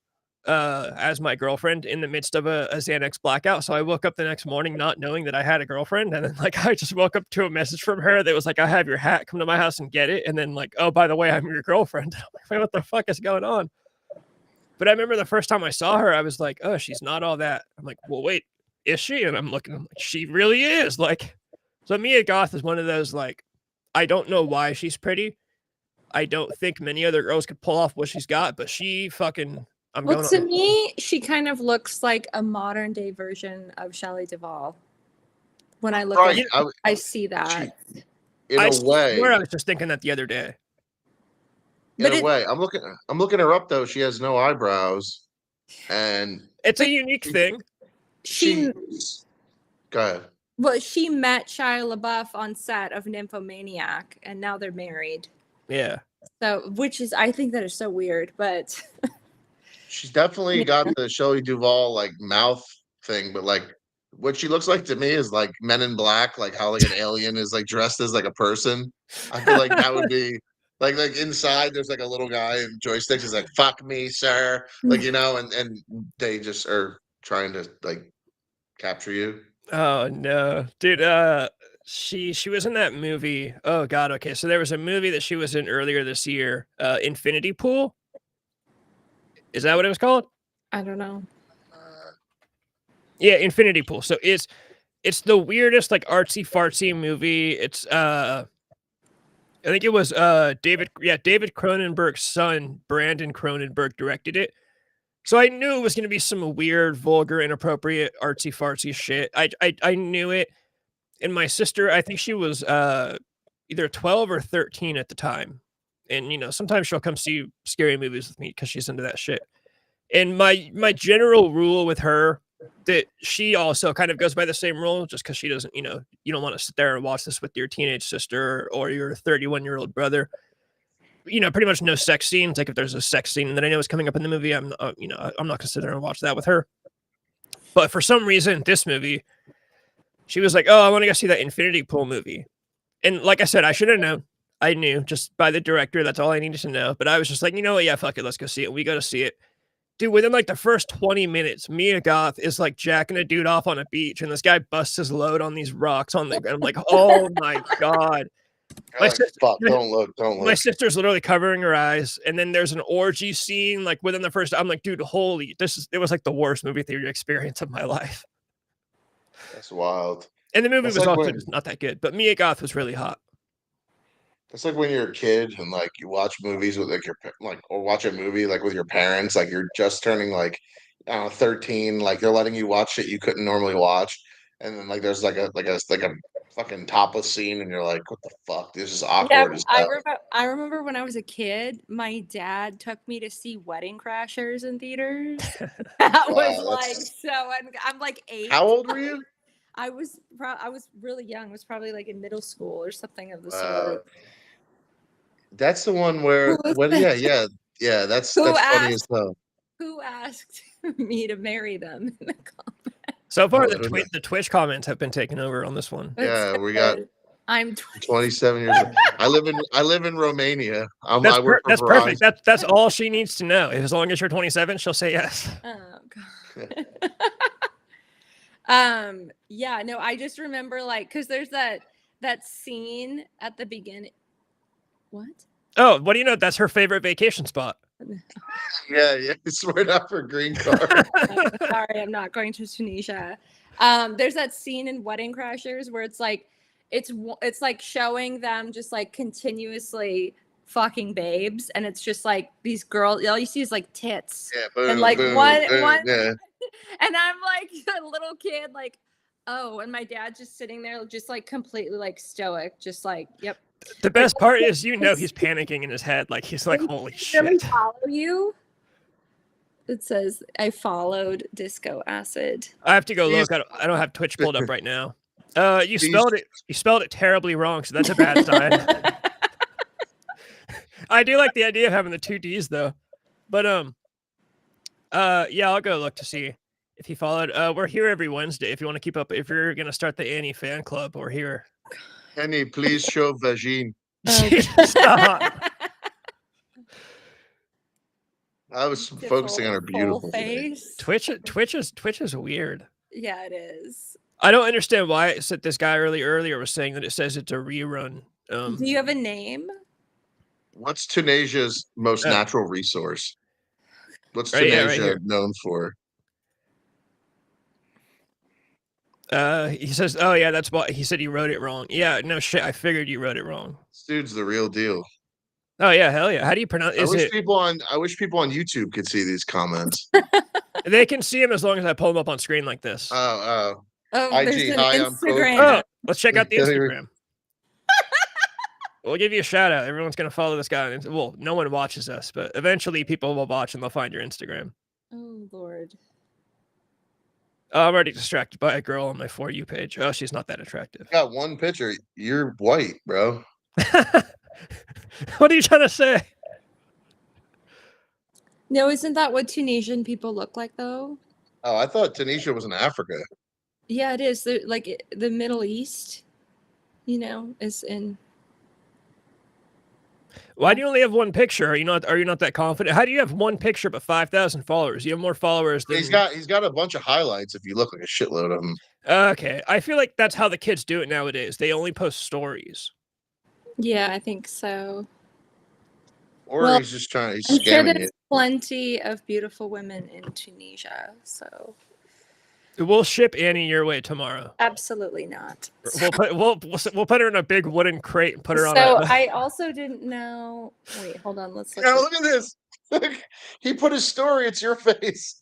as my girlfriend in the midst of a Xanax blackout. So I woke up the next morning not knowing that I had a girlfriend. And then like I just woke up to a message from her that was like, I have your hat, come to my house and get it. And then like, oh, by the way, I'm your girlfriend. I'm like, wait, what the fuck is going on? But I remember the first time I saw her, I was like, oh, she's not all that. I'm like, well, wait, is she? And I'm like, she really is. Like, so Mia Goth is one of those, like, I don't know why she's pretty. I don't think many other girls could pull off what she's got, but she fucking. To me, she kind of looks like a modern day version of Shelley Duvall. When I look Right. at, I see that. In I a way, swear I was just thinking that the other day. But I'm looking her up though. She has no eyebrows, and It's a But unique thing. she go ahead. well, she met Shia LaBeouf on set of Nymphomaniac, and now they're married. Yeah. So, which is, I think that is so weird, but She's definitely got the Shelley Duvall like mouth thing, but like what she looks like to me is like Men in Black, like how like an alien is like dressed as like a person. I feel like that would be like inside there's like a little guy and joysticks is like fuck me, sir. Like and they just are trying to like capture you. Oh no, dude. She was in that movie. Oh god. Okay, so there was a movie that she was in earlier this year. Infinity Pool. Is that what it was called? I don't know. Yeah, Infinity Pool. So it's the weirdest like artsy fartsy movie. It's I think it was David Cronenberg's son, Brandon Cronenberg, directed it. So I knew it was gonna be some weird, vulgar, inappropriate, artsy fartsy shit. I knew it. And my sister, I think she was either 12 or 13 at the time. And sometimes she'll come see scary movies with me because she's into that shit. And my general rule with her, that she also kind of goes by the same rule, just because she doesn't, you don't want to sit there and watch this with your teenage sister or your 31-year-old brother. Pretty much no sex scenes. Like if there's a sex scene that I know is coming up in the movie, I'm not gonna sit there and watch that with her. But for some reason, this movie, she was like, "Oh, I want to go see that Infinity Pool movie." And like I said, I should have known. I knew just by the director. That's all I needed to know. But I was just like, you know what? Yeah, fuck it. Let's go see it. We go to see it. Dude, within like the first 20 minutes, Mia Goth is like jacking a dude off on a beach, and this guy busts his load on these rocks on the ground. I'm like, oh my God. Like, fuck, don't look. My sister's literally covering her eyes, and then there's an orgy scene like within the first. I'm like, dude, holy, it was like the worst movie theater experience of my life. That's wild. And the movie was also just not that good, but Mia Goth was really hot. It's like when you're a kid and like you watch movies with like or watch a movie like with your parents, like you're just turning like 13, like they're letting you watch shit you couldn't normally watch, and then like there's like a fucking topless scene, and you're like, what the fuck? This is awkward as hell. I remember when I was a kid, my dad took me to see Wedding Crashers in theaters. That was like so. I'm like 8. How old were you? I was really young. I was probably like in middle school or something of the sort. That's the one where yeah. That's funny as hell. Who asked me to marry them in the comments? So far, the Twitch comments have been taken over on this one. Yeah, we got. I'm 27 years old. I live in Romania. That's perfect. That's all she needs to know. As long as you're 27, she'll say yes. Oh God. Yeah, no, I just remember like because there's that scene at the beginning. What? Oh, what do you know? That's her favorite vacation spot. Yeah, it's right up her green card. Sorry, I'm not going to Tunisia. There's that scene in Wedding Crashers where it's like showing them just like continuously fucking babes, and it's just like these girls. All you see is like tits, and like one. Yeah. And I'm like a little kid, like, oh, and my dad's just sitting there, just like completely like stoic, just like, yep. The best part is, he's panicking in his head, like he's like, holy shit. Let me follow you. It says I followed Disco Acid. I have to go look. I don't have Twitch pulled up right now. You spelled it terribly wrong, so that's a bad sign. I do like the idea of having the 2 D's though, but yeah, I'll go look to see if he followed. We're here every Wednesday. If you want to keep up, if you're gonna start the Annie fan club, we're here. Annie, please show vagine. Stop. I was focusing on her beautiful face. Twitch is weird. Yeah, it is. I don't understand why it said this guy earlier was saying that it says it's a rerun. Do you have a name? What's Tunisia's most natural resource? What's Tunisia known for? He says, oh yeah, that's what he said. He wrote it wrong. Yeah, no shit. I figured you wrote it wrong. This dude's the real deal. Oh yeah, hell yeah. How do you pronounce? I wish people on YouTube could see these comments. They can see them as long as I pull them up on screen like this. Oh. Oh, there's IG, an hi, I'm Instagram. Oh, let's check out the Yeah, you're- Instagram. We'll give you a shout out. Everyone's gonna follow this guy. Well, no one watches us, but eventually people will watch and they'll find your Instagram. Oh Lord. Oh, I'm already distracted by a girl on my For You page. Oh, she's not that attractive. got one picture. You're white, bro. What are you trying to say? No, isn't that what Tunisian people look like though? Oh, I thought Tunisia was in Africa. Yeah, it is. The Middle East, is in. Why do you only have one picture? Are you not that confident? How do you have one picture but 5,000 followers? You have more followers than He's got a bunch of highlights. If you look like a shitload of them. Okay, I feel like that's how the kids do it nowadays. They only post stories. Yeah, I think so. Or Well, he's just trying. He's I'm sure scamming there's you. plenty of beautiful women in Tunisia. So We'll ship Annie your way tomorrow. absolutely not. We'll put her in a big wooden crate and put her on. So I also didn't know. Wait, hold on. Let's look. Now look at this. He put his story. It's your face.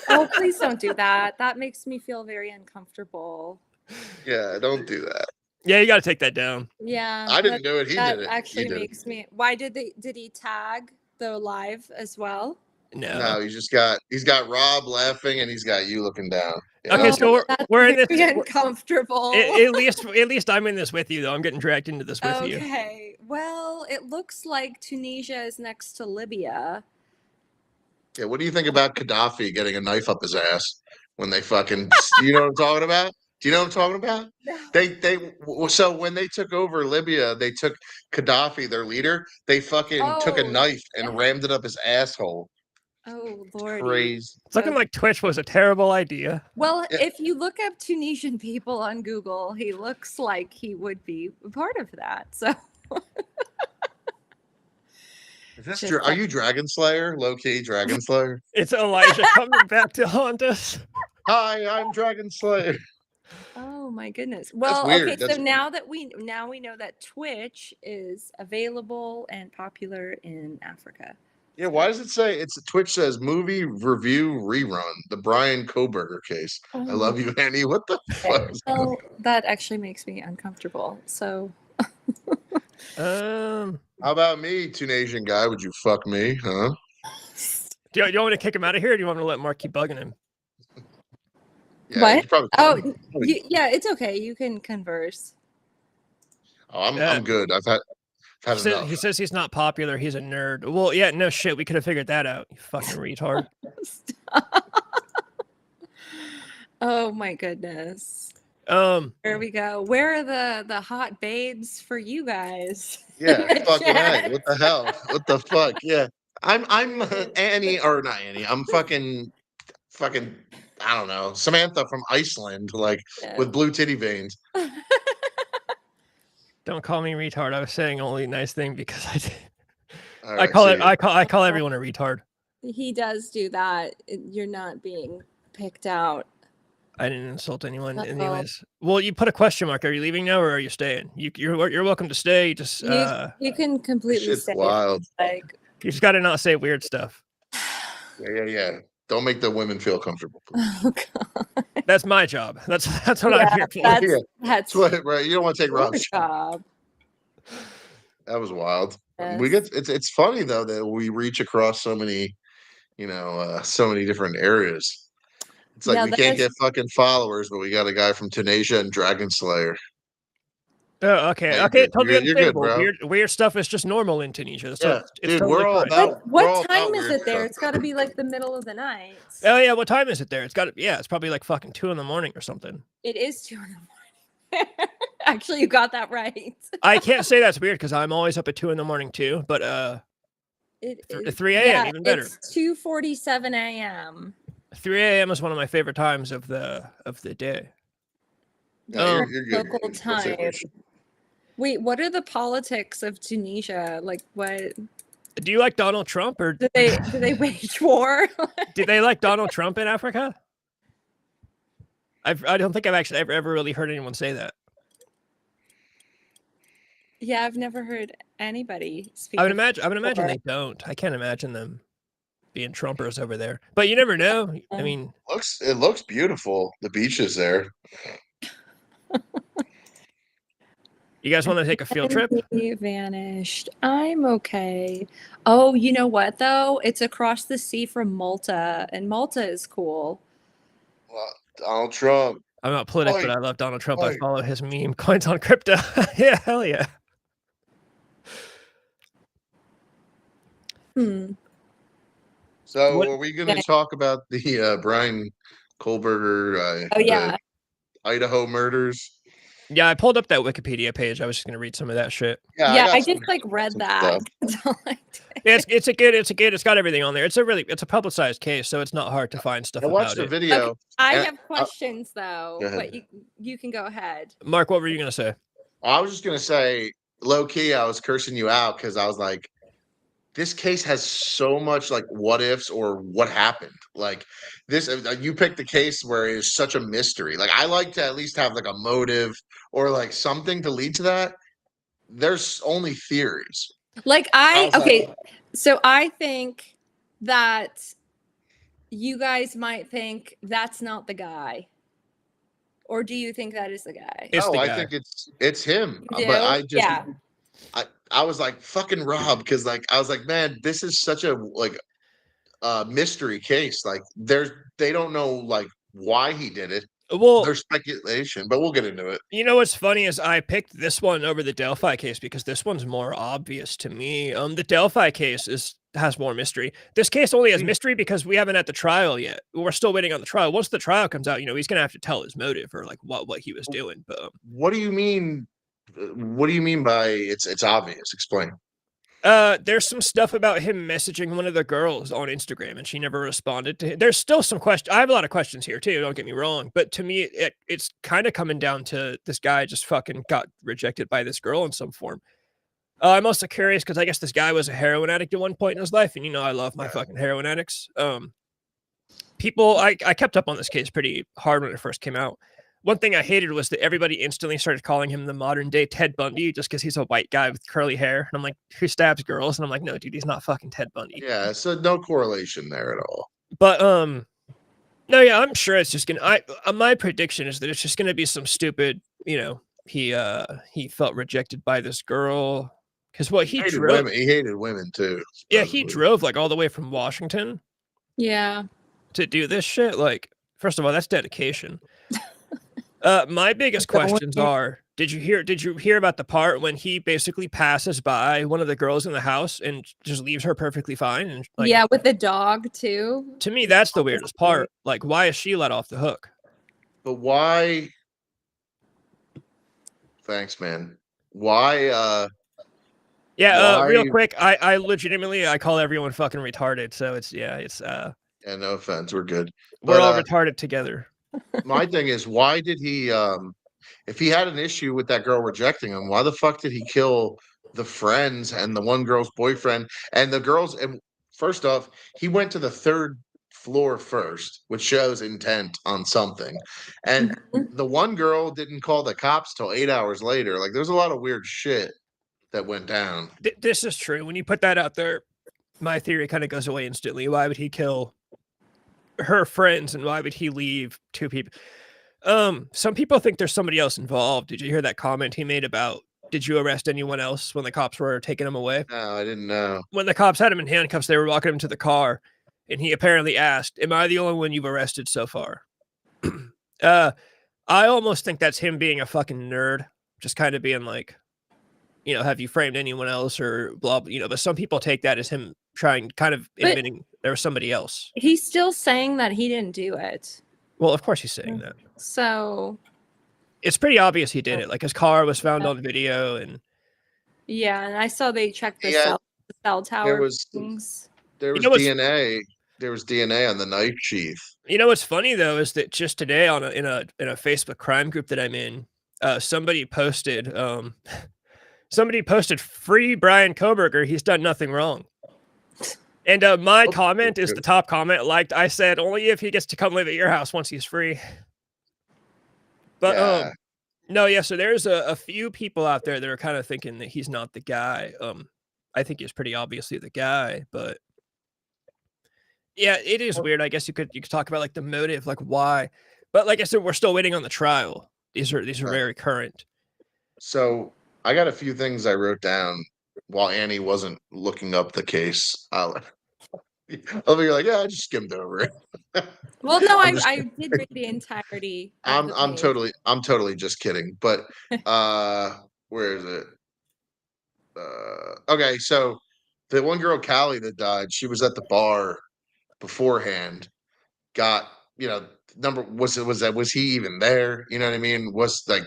Oh, please don't do that. That makes me feel very uncomfortable. Yeah, don't do that. Yeah, you got to take that down. Yeah, I didn't do it. He that did it. actually He did makes me. Why did he tag the live as well? No. No, he's got Rob laughing and he's got you looking down. Yeah. Okay, so that's we're in this. very uncomfortable. At least I'm in this with you though. I'm getting dragged into this with you. Okay. Well, it looks like Tunisia is next to Libya. Yeah, what do you think about Gaddafi getting a knife up his ass when they fucking? You know what I'm talking about? Do you know what I'm talking about? No. So when they took over Libya, they took Gaddafi, their leader. They fucking took a Oh, knife and yeah. rammed it up his asshole. Oh Lord. Crazy. It's looking like Twitch was a terrible idea. Well, Yeah. if you look up Tunisian people on Google, he looks like he would be part of that. So Is this Just true? Are you Dragon Slayer? Low key Dragon Slayer. It's Elijah coming back to haunt us. Hi, I'm Dragon Slayer. oh my goodness. Well, weird. okay, That's- so now we know that Twitch is available and popular in Africa. Yeah, why does it say Twitch says movie review rerun, the Bryan Kohberger case. I love you, Annie. What the fuck? is going on? Well, that actually makes me uncomfortable. So How about me, Tunisian guy? Would you fuck me, huh? Do you want me to kick him out of here, or do you want me to let Mark keep bugging him? Yeah, What? you probably Oh, yeah, it's okay. You can converse. I'm good. I've had enough. He says he's not popular. He's a nerd. Well, yeah, no shit. We could have figured that out. You fucking retard. Oh my goodness. There we go. Where are the hot babes for you guys? Yeah, fucking hey, what the hell? What the fuck? Yeah, I'm Annie or not Annie. I'm fucking I don't know, Samantha from Iceland, like with blue titty veins. Don't call me retard. I was saying only nice thing because I did. All right, I call everyone a retard. He does do that. You're not being picked out. I didn't insult anyone, anyways. Well, you put a question mark. Are you leaving now, or are you staying? You're welcome to stay. Just you can completely shit's stay. wild. Like you just got to not say weird stuff. Yeah. Don't make the women feel comfortable. Please. oh god. That's my job. That's what I'm here for. That's What, right? You don't want to take your Rob's job. That was wild. Yes. We get it's funny though that we reach across so many, so many different areas. It's like Yeah, we that can't is- get fucking followers, but we got a guy from Tunisia and Dragon Slayer. Oh, okay. Yeah, you're Okay, good. totally You're good, understandable. bro. Weird stuff is just normal in Tunisia. So Yeah, it's dude, totally we're all fine. about- we're all What time about is weird it there? stuff. It's got to be like the middle of the night. Oh yeah, what time is it there? It's probably like fucking 2 a.m. or something. It is 2 a.m. Actually, you got that right. I can't say that's weird because I'm always up at 2 a.m. too. But It 3 a.m. even better. It's 2:47 a.m. 3 a.m. is one of my favorite times of the day. Yeah, you're good. Local That's it. time. Wait, what are the politics of Tunisia? Like, what Do you like Donald Trump, or do they wage war? do they like Donald Trump in Africa? I don't think I've actually ever really heard anyone say that. Yeah, I've never heard anybody speak. I would of imagine war. they don't. I can't imagine them. being Trumpers over there. But you never know. I mean, It looks beautiful. The beaches there. you guys want to take a field trip? He vanished. I'm okay. Oh, you know what though? It's across the sea from Malta, and Malta is cool. Well, Donald Trump. I'm not politic, but Oi, I love Donald Trump. I oi. follow his meme coins on crypto. Yeah, hell yeah. So What- are we going to talk about the Bryan Kohberger Oh yeah. Idaho murders? Yeah, I pulled up that Wikipedia page. I was just gonna read some of that shit. Yeah, got I some- just like read some that. stuff. That's all I did. It's got everything on there. It's a publicized case, so it's not hard to find stuff I watched about the it. video. I and have questions though, Go ahead. but you can go ahead. Mark, what were you gonna say? I was just going to say, low key, I was cursing you out because I was like, this case has so much like what ifs or what happened. Like this, you picked the case where it's such a mystery. Like I like to at least have like a motive or like something to lead to that. There's only theories. Like so I think that you guys might think that's not the guy. Or do you think that is the guy? It's the I guy. think it's him. You But do? I just Yeah. I was like fucking Rob because like I was like, man, this is such a like mystery case. Like they don't know like why he did it. Well, There's speculation, but we'll get into it. you know what's funny is I picked this one over the Delphi case because this one's more obvious to me. The Delphi case has more mystery. This case only has mystery because we haven't had the trial yet. We're still waiting on the trial. Once the trial comes out, he's gonna have to tell his motive or like what he was doing. But What do you mean? What do you mean by it's obvious? Explain. there's some stuff about him messaging one of the girls on Instagram and she never responded to him. There's still some questions. I have a lot of questions here too, don't get me wrong. But to me, it's kind of coming down to this guy just fucking got rejected by this girl in some form. I'm also curious because I guess this guy was a heroin addict at one point in his life. And I love my fucking heroin addicts. I kept up on this case pretty hard when it first came out. One thing I hated was that everybody instantly started calling him the modern day Ted Bundy just because he's a white guy with curly hair. And I'm like, who stabs girls? And I'm like, no, dude, he's not fucking Ted Bundy. Yeah, so no correlation there at all. But no, yeah, I'm sure it's just gonna. My prediction is that it's just gonna be some stupid. He felt rejected by this girl because he hated drove. women. He hated women too. Yeah, he supposedly. drove like all the way from Washington Yeah. to do this shit. Like, first of all, that's dedication. My biggest questions are: Did you hear about the part when he basically passes by one of the girls in the house and just leaves her perfectly fine? And like, Yeah, with the dog too. to me, that's the weirdest part. Like, why is she let off the hook? But why? Thanks, man. Why? Yeah, real Why- quick, I legitimately I call everyone fucking retarded. So it's Yeah, no offense, we're good. we're all But, retarded together. my thing is, why did he? If he had an issue with that girl rejecting him, why the fuck did he kill the friends and the one girl's boyfriend and the girls? And first off, he went to the third floor first, which shows intent on something. And the one girl didn't call the cops till 8 hours later. Like, there's a lot of weird shit that went down. This is true. When you put that out there, my theory kind of goes away instantly. Why would he kill her friends and why would he leave two people? Some people think there's somebody else involved. Did you hear that comment he made about did you arrest anyone else when the cops were taking him away? No, I didn't know. When the cops had him in handcuffs, they were walking him to the car, and he apparently asked, "Am I the only one you've arrested so far?" I almost think that's him being a fucking nerd, just kind of being like, have you framed anyone else or blah, blah, but some people take that as him trying kind of admitting there was somebody else. He's still saying that he didn't do it. Well, of course he's saying that. So It's pretty obvious he did it. Like his car was found on video and yeah, and I saw they checked the Yeah, cell tower There was things. DNA. There was DNA on the knife sheath. What's funny though is that just today in a Facebook crime group that I'm in, somebody posted free Bryan Kohberger. He's done nothing wrong. And my comment is the top comment. Like I said, only if he gets to come live at your house once he's free. But Yeah. no, yeah. So there's a few people out there that are kind of thinking that he's not the guy. I think he's pretty obviously the guy, but Yeah, it is weird. I guess you could talk about like the motive, like why, but like I said, we're still waiting on the trial. These are Right. very current. So I got a few things I wrote down while Annie wasn't looking up the case. I'll be like, yeah, I just skimmed over it. Well, no, I'm just I did read the entirety of the page. I'm totally just kidding. But where is it? Okay, so the one girl, Callie, that died, she was at the bar beforehand. Got, you know, was he even there? You know what I mean? Was like,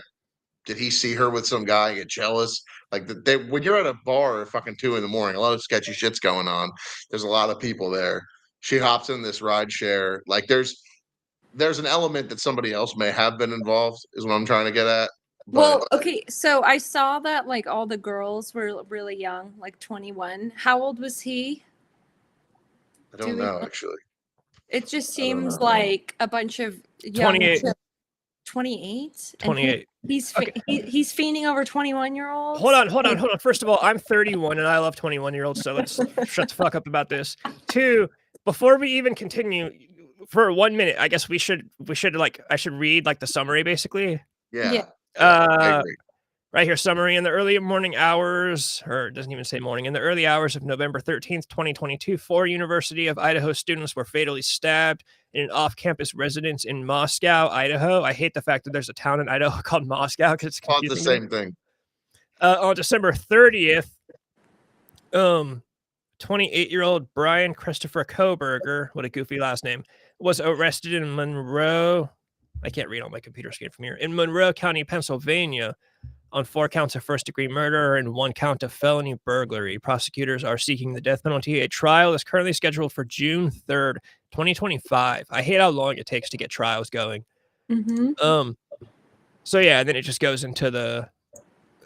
did he see her with some guy, get jealous? Like when you're at a bar at fucking 2 a.m, a lot of sketchy shit's going on. There's a lot of people there. She hops in this ride share. Like there's an element that somebody else may have been involved, is what I'm trying to get at. But Well, okay, so I saw that like all the girls were really young, like 21. How old was he? I don't know actually. It just I don't seems know. like a bunch of young 28. 28. 28. He's Okay. he's fiending over 21-year-olds. Hold on. First of all, I'm 31 and I love 21-year-olds, so let's shut the fuck up about this. 2, before we even continue, for 1 minute, I guess we should like I should read like the summary basically. Yeah. Uh, agree. Right here, summary. In the early morning hours, or it doesn't even say morning, in the early hours of November 13th, 2022, 4 University of Idaho students were fatally stabbed in an off-campus residence in Moscow, Idaho. I hate the fact that there's a town in Idaho called Moscow because it's Thought confusing. the same thing. On December 30th, 28-year-old Bryan Kohberger, what a goofy last name, was arrested in Monroe. I can't read on my computer screen from here. In Monroe County, Pennsylvania, on 4 counts of first-degree murder and 1 count of felony burglary. Prosecutors are seeking the death penalty. A trial is currently scheduled for June 3rd, 2025. I hate how long it takes to get trials going. Mm-hmm. So yeah, then it just goes into the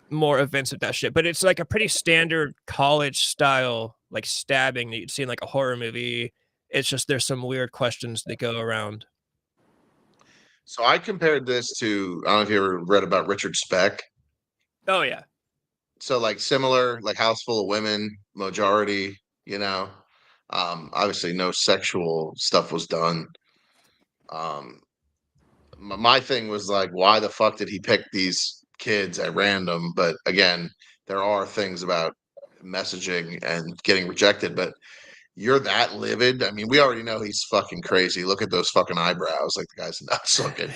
more events of that shit. But it's like a pretty standard college-style like stabbing that you'd see in like a horror movie. It's just there's some weird questions that go around. So I compared this to, I don't know if you ever read about Richard Speck. Oh yeah. So like similar, like house full of women, majority, you know. Obviously no sexual stuff was done. My thing was like, why the fuck did he pick these kids at random? But again, there are things about messaging and getting rejected, but you're that livid. I mean, we already know he's fucking crazy. Look at those fucking eyebrows. Like the guy's nuts looking.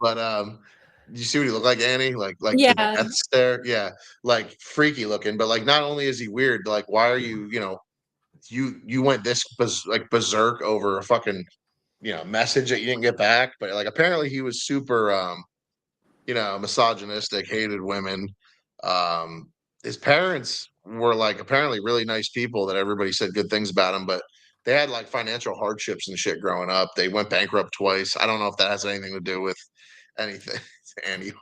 But did you see what he looked like, Annie? Like Yeah. the death stare? Yeah. Like freaky looking. But like not only is he weird, like why are you, you went this berserk over a fucking, message that you didn't get back. But like apparently he was super misogynistic, hated women. His parents were like apparently really nice people that everybody said good things about him, but they had like financial hardships and shit growing up. They went bankrupt twice. I don't know if that has anything to do with anything. Annie.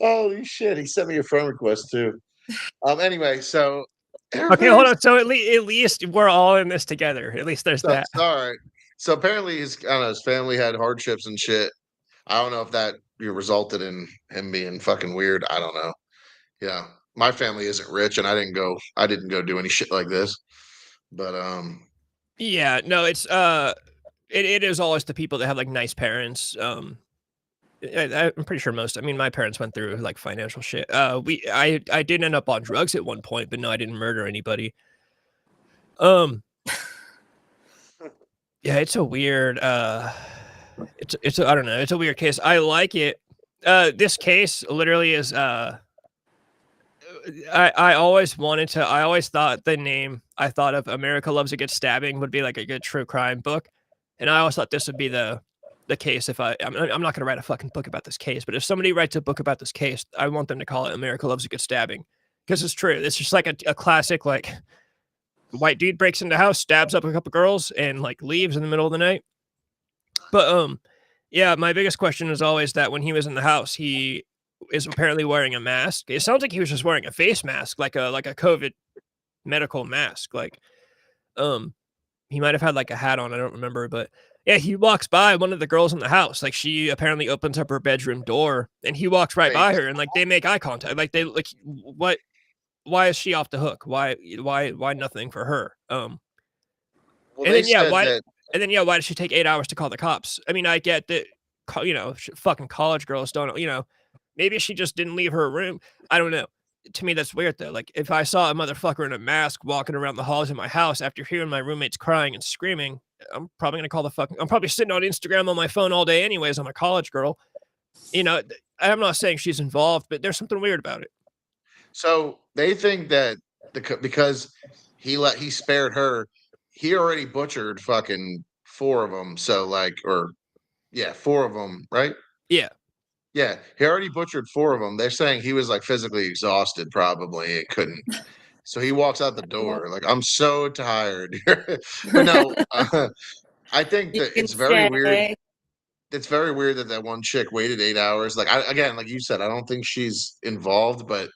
Holy shit, he sent me a friend request too. Anyway, so okay, hold on. So at least we're all in this together. At least there's that. All right. So apparently his family had hardships and shit. I don't know if that resulted in him being fucking weird. I don't know. Yeah. My family isn't rich and I didn't go do any shit like this. But yeah, no, it's it is always the people that have like nice parents. I'm pretty sure my parents went through like financial shit. I did end up on drugs at one point, but no, I didn't murder anybody. Yeah, it's a weird it's I don't know, it's a weird case. I like it. This case literally is I always thought the name I thought of America Loves a Good Stabbing would be like a good true crime book. And I always thought this would be the case if I'm not going to write a fucking book about this case, but if somebody writes a book about this case, I want them to call it America Loves a Good Stabbing because it's true. It's just like a classic, like white dude breaks into the house, stabs up a couple girls and like leaves in the middle of the night. But yeah, my biggest question is always that when he was in the house, he is apparently wearing a mask. It sounds like he was just wearing a face mask, like a COVID medical mask. Like, he might have had like a hat on. I don't remember, but yeah, he walks by one of the girls in the house. Like she apparently opens up her bedroom door and he walks right by her and like they make eye contact. Like they like, what, why is she off the hook? Why nothing for her? Well, And they then yeah, said why? that. And then yeah, why did she take 8 hours to call the cops? I mean, I get that. Fucking college girls don't. Maybe she just didn't leave her room. I don't know. To me, that's weird though. Like if I saw a motherfucker in a mask walking around the halls of my house after hearing my roommates crying and screaming, I'm probably gonna call the fucking. I'm probably sitting on Instagram on my phone all day anyways. I'm a college girl. I'm not saying she's involved, but there's something weird about it. So they think that because he spared her, he already butchered fucking four of them. So like, or yeah, four of them, right? Yeah. Yeah, he already butchered four of them. They're saying he was like physically exhausted, probably it couldn't. So he walks out the door like, I'm so tired. But no, I think You that can it's very weird. say. It's very weird that that one chick waited 8 hours. Like, again, like you said, I don't think she's involved, but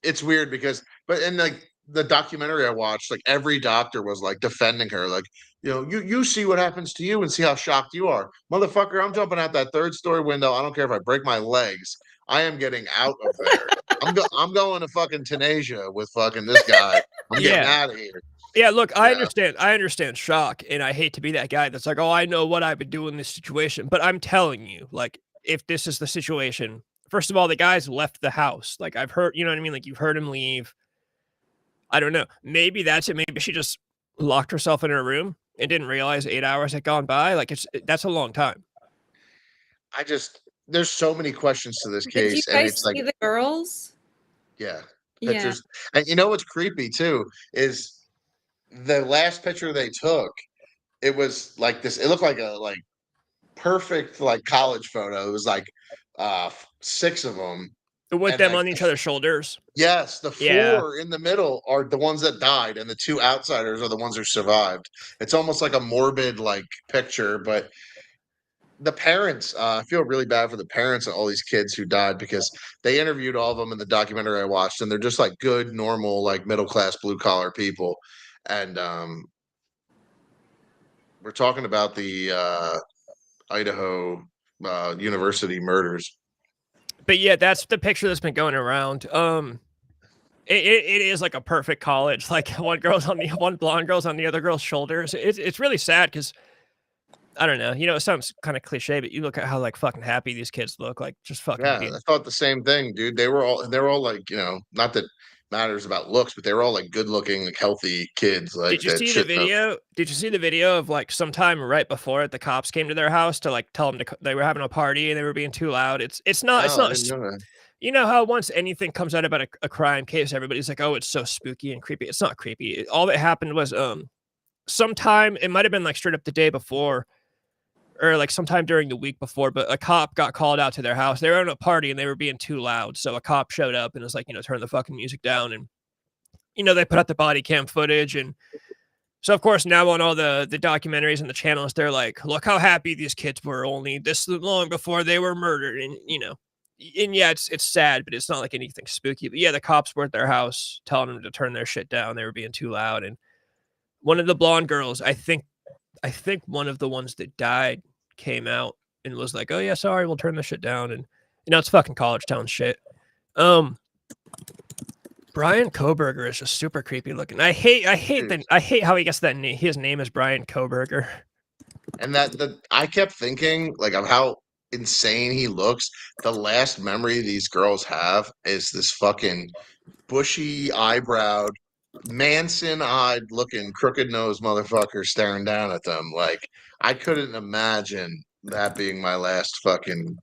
it's weird because, but in like the documentary I watched, like every doctor was like defending her, like, you see what happens to you and see how shocked you are, motherfucker. I'm jumping out that third story window. I don't care if I break my legs. I am getting out of there. I'm going to fucking Tunisia with fucking this guy. I'm getting Yeah. out of here. Yeah, look, I Yeah, understand. I understand shock, and I hate to be that guy that's like, "Oh, I know what I would do in this situation." But I'm telling you, like, if this is the situation, first of all, the guy's left the house. Like, I've heard, you know what I mean? Like, you've heard him leave. I don't know. Maybe that's it. Maybe she just locked herself in her room and didn't realize 8 hours had gone by. Like, that's a long time. I just there's so many questions to this Did you case, and guys it's like, see the girls? yeah, Yeah. pictures. And you know what's creepy too is the last picture they took. It was like this. It looked like a perfect like college photo. It was like six of them, With and them like on each other's shoulders. yes, the Yeah. four in the middle are the ones that died, and the two outsiders are the ones who survived. It's almost like a morbid like picture, but the parents, I feel really bad for the parents of all these kids who died because they interviewed all of them in the documentary I watched, and they're just like good, normal, like middle class, blue collar people, and we're talking about the Idaho University murders. But yeah, that's the picture that's been going around. It is like a perfect college. Like one blonde girl's on the other girl's shoulders. It's really sad because I don't know. It sounds kind of cliche, but you look at how like fucking happy these kids look. Like just fucking Yeah, be. I thought the same thing, dude. They were all like, not that matters about looks, but they were all like good looking, like healthy kids, like Did you that see the shit. No, video? Did you see the video of like sometime right before it, the cops came to their house to like tell them they were having a party and they were being too loud? It's not it's no, I not. didn't know that. You know how once anything comes out about a crime case, everybody's like, "Oh, it's so spooky and creepy." It's not creepy. All that happened was sometime it might have been like straight up the day before or like sometime during the week before, but a cop got called out to their house. They were at a party and they were being too loud. So a cop showed up and was like, turn the fucking music down. And, they put out the body cam footage. And so, of course, now on all the documentaries and the channels, they're like, look how happy these kids were only this long before they were murdered. And yeah, it's sad, but it's not like anything spooky. But yeah, the cops were at their house telling them to turn their shit down. They were being too loud. And one of the blonde girls, I think one of the ones that died came out and was like, "Oh yeah, sorry, we'll turn this shit down." And it's fucking college town shit. Um, Bryan Kohberger is just super creepy looking. I hate Dude. I hate how he gets that name. His name is Bryan Kohberger. And I kept thinking like of how insane he looks. The last memory these girls have is this fucking bushy eyebrowed, Manson-eyed looking crooked nosed motherfucker staring down at them. Like I couldn't imagine that being my last fucking.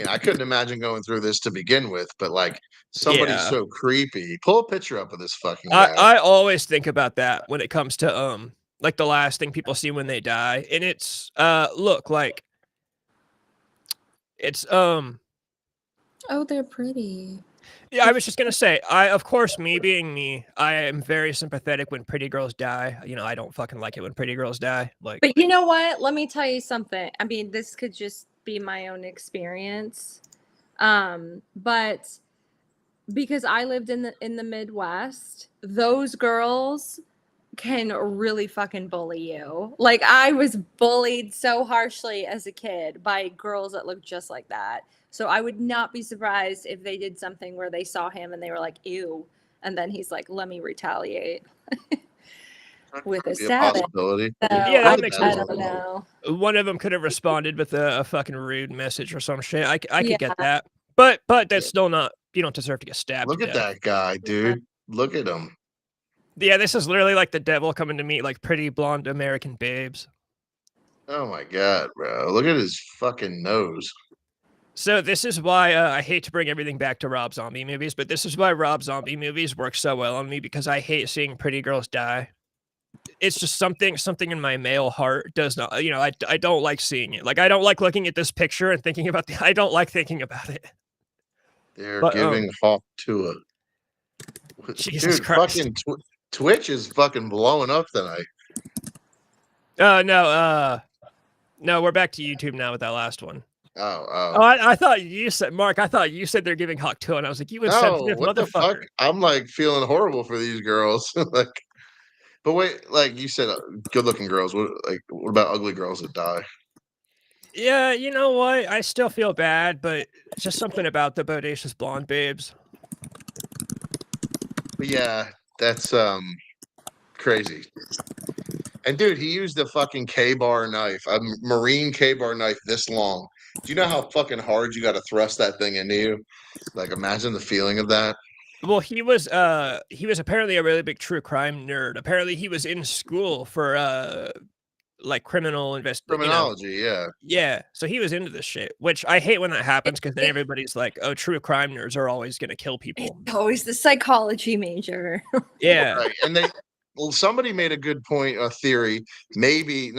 I couldn't imagine going through this to begin with, but like somebody Yeah, so creepy. Pull a picture up of this fucking I guy. I always think about that when it comes to like the last thing people see when they die, and it's look like it's Oh, they're pretty. Yeah, I was just gonna say, of course, me being me, I am very sympathetic when pretty girls die. I don't fucking like it when pretty girls die. Like, But you know what? Let me tell you something. I mean, this could just be my own experience. But because I lived in the Midwest, those girls can really fucking bully you. Like I was bullied so harshly as a kid by girls that look just like that. So I would not be surprised if they did something where they saw him and they were like, ew. And then he's like, let me retaliate. with a Be a savage. possibility. So Yeah, that makes I sense. don't know. One of them could have responded with a fucking rude message or some shit. I Yeah. could get that, but Yeah. that's still not. You don't deserve to get stabbed Look to at death. that guy, dude. Look at him. Yeah, this is literally like the devil coming to meet like pretty blonde American babes. Oh my god, bro. Look at his fucking nose. So this is why I hate to bring everything back to Rob Zombie movies, but this is why Rob Zombie movies work so well on me because I hate seeing pretty girls die. It's just something in my male heart does not, I don't like seeing it. Like I don't like looking at this picture and thinking about I don't like thinking about it. They're But giving Hawk to a Jesus dude. Christ. Fucking Twitch is fucking blowing up tonight. No, we're back to YouTube now with that last one. Oh. I thought you said, Mark, I thought you said they're giving Hawk 2, and I was like, you No, insensitive what the fuck? motherfucker. I'm like feeling horrible for these girls. Like, but wait, like you said, good-looking girls. What about ugly girls that die? Yeah, you know what? I still feel bad, but just something about the bodacious blonde babes. But yeah, that's crazy. And dude, he used a fucking K-bar knife, a marine K-bar knife this long. Do you know how fucking hard you got to thrust that thing into you? Like, imagine the feeling of that. Well, he was apparently a really big true crime nerd. Apparently, he was in school for like criminal Criminology, yeah. Yeah, so he was into this shit, which I hate when that happens because then everybody's like, "Oh, true crime nerds are always gonna kill people." It's always the psychology major. Yeah, Right. And somebody made a good point, a theory. Maybe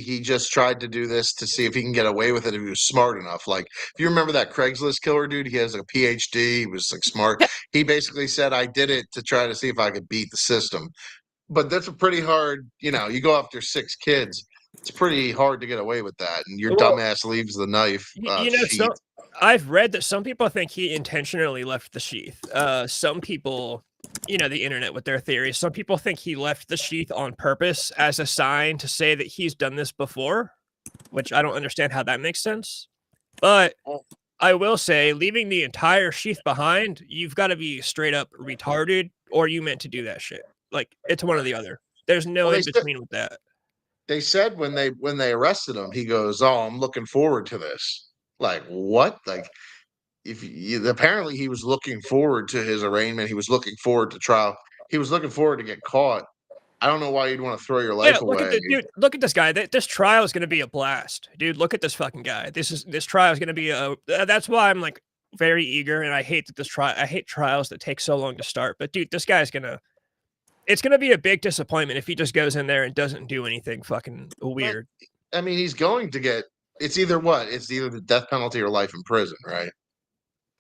he just tried to do this to see if he can get away with it if he was smart enough. Like, if you remember that Craigslist killer dude, he has a PhD, he was like smart. He basically said, I did it to try to see if I could beat the system. But that's a pretty hard, you go after 6 kids. It's pretty hard to get away with that. And your Well, dumbass leaves the knife sheath. so I've read that some people think he intentionally left the sheath. Some people, the internet with their theories. Some people think he left the sheath on purpose as a sign to say that he's done this before, which I don't understand how that makes sense. But I will say, leaving the entire sheath behind, you've got to be straight up retarded, or you meant to do that shit. Like, it's one or the other. There's no in between with that. They said when they arrested him, he goes, "Oh, I'm looking forward to this." Like, what? Like, apparently he was looking forward to his arraignment. He was looking forward to trial. He was looking forward to get caught. I don't know why you'd want to throw your life away. Look at this guy. This trial is going to be a blast, dude. Look at this fucking guy. This trial is going to be that's why I'm like very eager, and I hate trials that take so long to start. But dude, this guy's it's gonna be a big disappointment if he just goes in there and doesn't do anything fucking weird. I mean, he's going to get. It's either what? It's either the death penalty or life in prison, right?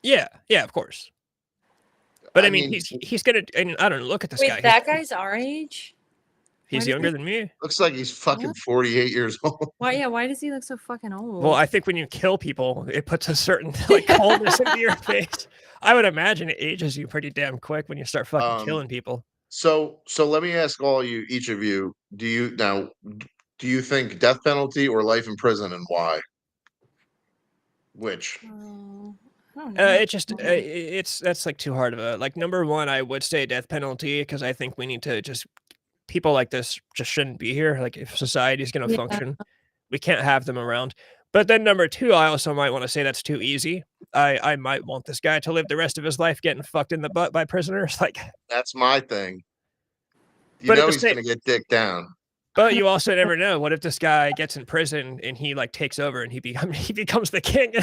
Yeah, of course. But I mean he's gonna. And I don't know. Look at this guy. That guy's our age. He's younger than me. Looks like he's fucking 48 years old. Why? Yeah. Why does he look so fucking old? Well, I think when you kill people, it puts a certain like coldness into your face. I would imagine it ages you pretty damn quick when you start fucking killing people. So let me ask each of you, do you think death penalty or life in prison, and why? Which? I don't know. That's like too hard of a, like, number one, I would say death penalty because I think we need to people like this just shouldn't be here. Like, if society is going to function, we can't have them around. But then number two, I also might want to say that's too easy. I might want this guy to live the rest of his life getting fucked in the butt by prisoners. Like, that's my thing. He's going to get dicked down. But you also never know. What if this guy gets in prison and he like takes over and he becomes the king?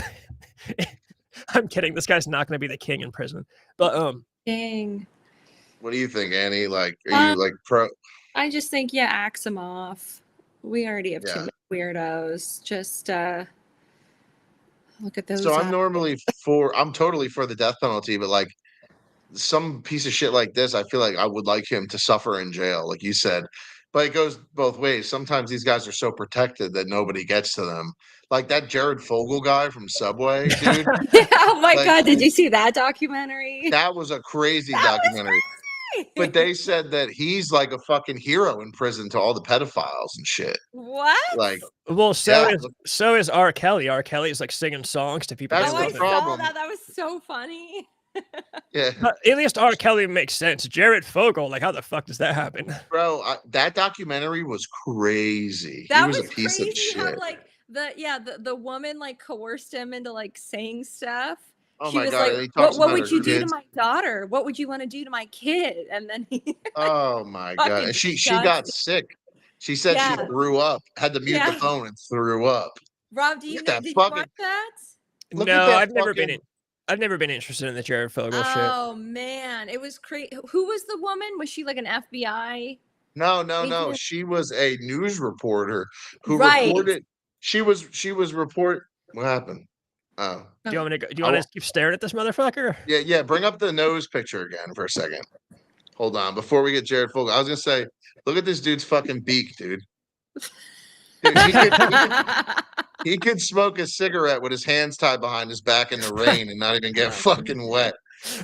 I'm kidding. This guy's not going to be the king in prison. But Dang. What do you think, Annie? Like, are you like pro? I just think axe him off. We already have too many weirdos. Just look at those. So I'm totally for the death penalty, but like some piece of shit like this, I feel like I would like him to suffer in jail, like you said. But it goes both ways. Sometimes these guys are so protected that nobody gets to them. Like that Jared Fogle guy from Subway, dude. Oh my God, did you see that documentary? That was a crazy documentary. But they said that he's like a fucking hero in prison to all the pedophiles and shit. What? Like, well, so is R. Kelly. R. Kelly is like singing songs to people. That's I the problem. saw that. That was so funny. Yeah, But at least R. Kelly makes sense. Jared Fogle, like, how the fuck does that happen? bro, that documentary was crazy. He That was a was piece of crazy how shit. like the woman like coerced him into like saying stuff. Oh She my was God, like, and he talks what about her would you do to kids. my daughter? What would you want to do to my kid? And then he Oh my God, fucking and she got disgusting. sick. She said she Yeah. threw up, had to mute the Yeah. phone and threw up. Rob, Look at that did you fucking watch that? look at No, that I've fucking never been interested in the Jared Fogle shit. Oh man, it was crazy. Who was the woman? Was she like an FBI no. agent? She was a news reporter who Right. reported she was report what happened? Oh. Do you want me to go, do you I want wa- to keep staring at this motherfucker? yeah, bring up the nose picture again for a second. Hold on, before we get Jared Fogle. I was gonna say, look at this dude's fucking beak, dude. Dude, he could smoke a cigarette with his hands tied behind his back in the rain and not even get fucking wet.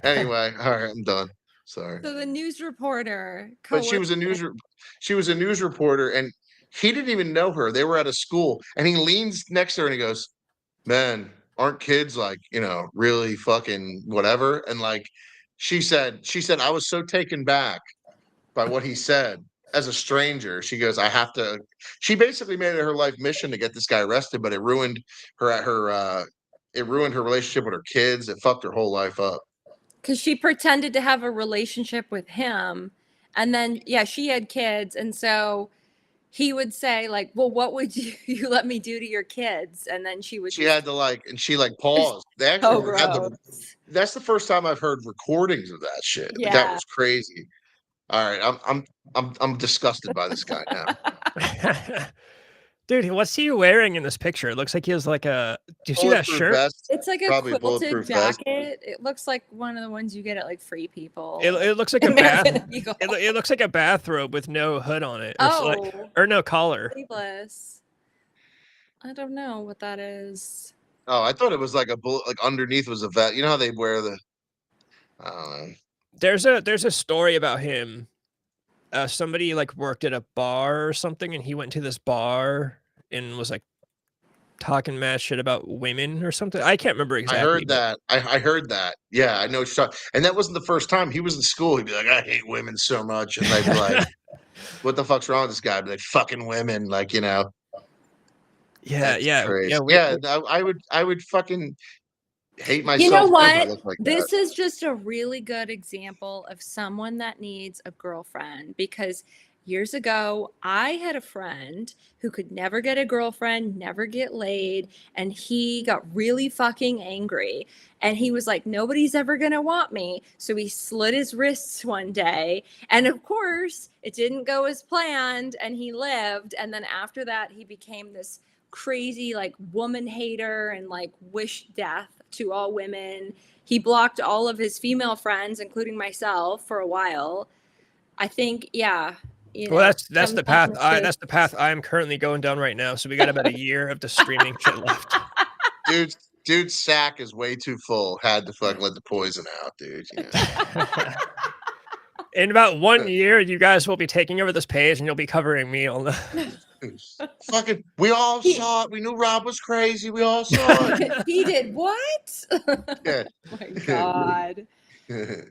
Anyway, all right, I'm done. Sorry. So the news reporter But she was a she was a news reporter, and he didn't even know her. They were at a school, and he leans next to her and he goes, "Man, aren't kids like, really fucking whatever?" And like she said, I was so taken back by what he said as a stranger. She goes, I have to. She basically made it her life mission to get this guy arrested, but it ruined it ruined her relationship with her kids. It fucked her whole life up. because she pretended to have a relationship with him, and then yeah, she had kids, and so he would say like, "Well, what would you let me do to your kids?" And then she would She just had to and she paused. They so actually had the. gross. That's the first time I've heard recordings of that shit. That Yeah. was crazy. All right, I'm disgusted by this guy now. Dude, what's he wearing in this picture? It looks like he has like a. Do you see that Bulletproof shirt? vest, It's like a probably a quilted bulletproof vest. jacket. It looks like one of the ones you get at like Free People. It looks like a bath. American Eagle. It looks like a bathrobe with no hood on it, Oh, or no collar. sleeveless. I don't know what that is. Oh, I thought it was like a bullet. Like underneath was a vest. You know how they wear the. I don't know. There's a story about him. Somebody like worked at a bar or something, and he went to this bar and was like talking mad shit about women or something. I can't remember I exactly. heard that. I heard that. Yeah, I know. And that wasn't the first time he was in school. He'd be like, "I hate women so much," and they'd be like, "What the fuck's wrong with this guy?" I'd be like, "Fucking women!" Like Yeah, that's yeah, crazy. yeah. I would fucking hate You myself know too if I what? looked like that. This is just a really good example of someone that needs a girlfriend because years ago, I had a friend who could never get a girlfriend, never get laid, and he got really fucking angry. And he was like, nobody's ever going to want me. So he slit his wrists one day. And of course, it didn't go as planned and he lived. And then after that, he became this crazy, like, woman hater and like wished death to all women. He blocked all of his female friends, including myself, for a while. I think, yeah. Well, that's the path. That's the path I'm currently going down right now. So we got about a year of the streaming shit left. Dude's sack is way too full. Had to fucking let the poison out, dude. In about 1 year, you guys will be taking over this page, and you'll be covering me on the. Fucking, we all saw it. We knew Rob was crazy. We all saw it. He did what? Yeah. Oh my God.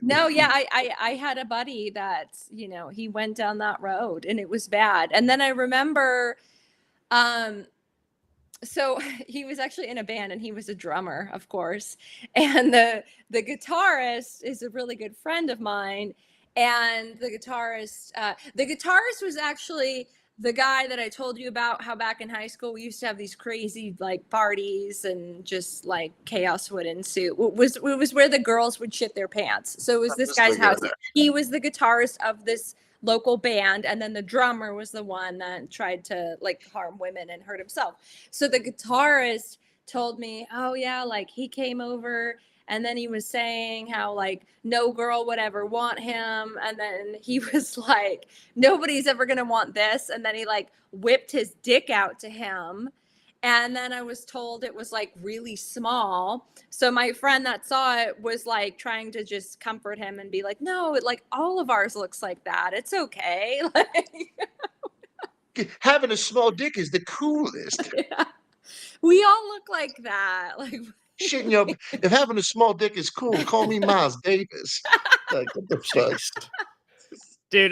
No, yeah, I had a buddy that, he went down that road and it was bad. And then I remember, so he was actually in a band and he was a drummer, of course. And the guitarist is a really good friend of mine. And the guitarist was actually the guy that I told you about, how back in high school we used to have these crazy like parties and just like chaos would ensue. It was where the girls would shit their pants. So it was this guy's house. He was the guitarist of this local band, and then the drummer was the one that tried to like harm women and hurt himself. So the guitarist told me, oh yeah, like he came over and then he was saying how like no girl would ever want him. And then he was like, nobody's ever going to want this. And then he like whipped his dick out to him. And then I was told it was like really small. So my friend that saw it was like trying to just comfort him and be like, no, like all of ours looks like that. It's okay. Like, having a small dick is the coolest. yeah. We all look like that. Like, Shit in your. If having a small dick is cool, call me Miles Davis. Like what the fuck? Jeez. Dude,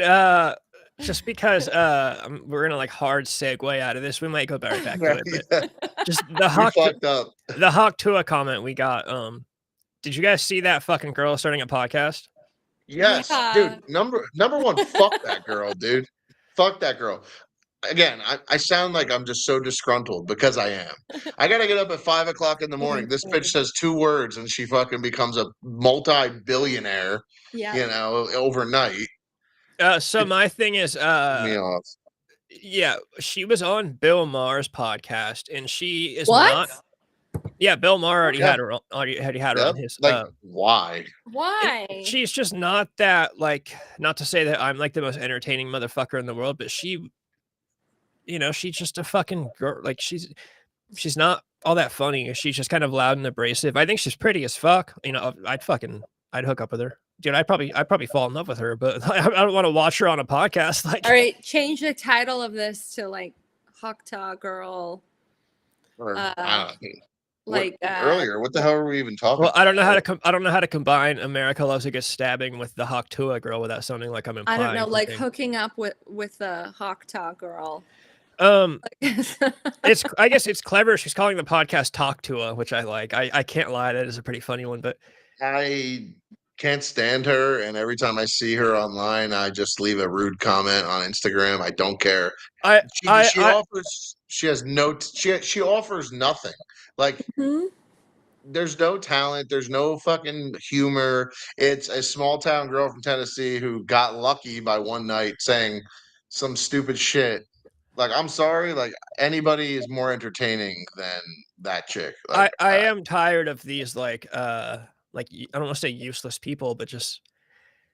just because we're gonna like hard segue out of this, we might go right back to it, but Yeah, just we fucked up. the Hawk Tua comment we got. Did you guys see that fucking girl starting a podcast? Yes, Yeah. dude. Number one, fuck that girl, dude. Fuck that girl. Again, I sound like I'm just so disgruntled because I am. I gotta get up at 5 o'clock in the morning. This bitch says 2 words and she fucking becomes a multi-billionaire, Yeah. overnight. So my thing is, Me off. yeah, she was on Bill Maher's podcast, and she is What? not. Yeah, Bill Maher already Yeah. had her on his. Like, why? Why? She's just not that like. Not to say that I'm like the most entertaining motherfucker in the world, but she, she's just a fucking girl. Like she's not all that funny. She's just kind of loud and abrasive. I think she's pretty as fuck. I'd hook up with her. Dude, I'd probably fall in love with her, but I don't want to watch her on a podcast. Like, All right, change the title of this to like Hakta Girl. Or, I don't know. Like earlier, what the hell were we even talking? Well, I don't know how to combine America Loves a Good Stabbing with the Hawk Tua girl without sounding like I'm implying. I don't know, like something. hooking up with the Hakta Girl. I guess it's clever. She's calling the podcast Talk Tua, which I like. I can't lie, that is a pretty funny one. But I can't stand her, and every time I see her online, I just leave a rude comment on Instagram. I don't care. She offers nothing. Like there's no talent, there's no fucking humor. It's a small town girl from Tennessee who got lucky by one night saying some stupid shit. Like, I'm sorry, like anybody is more entertaining than that chick. Like, I am tired of these like I don't want to say useless people, but just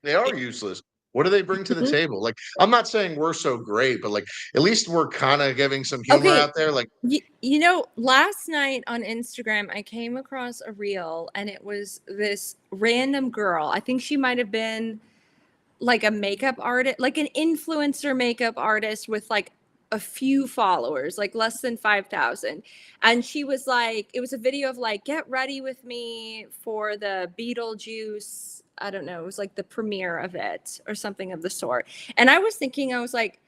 they are useless. What do they bring to the table? Like, I'm not saying we're so great, but like at least we're kind of giving some humor out there. Like, last night on Instagram, I came across a reel, and it was this random girl. I think she might have been like a makeup artist, like an influencer makeup artist with like a few followers, like less than 5,000. And she was like, it was a video of like, get ready with me for the Beetlejuice. I don't know. It was like the premiere of it or something of the sort. And I was thinking, I was like,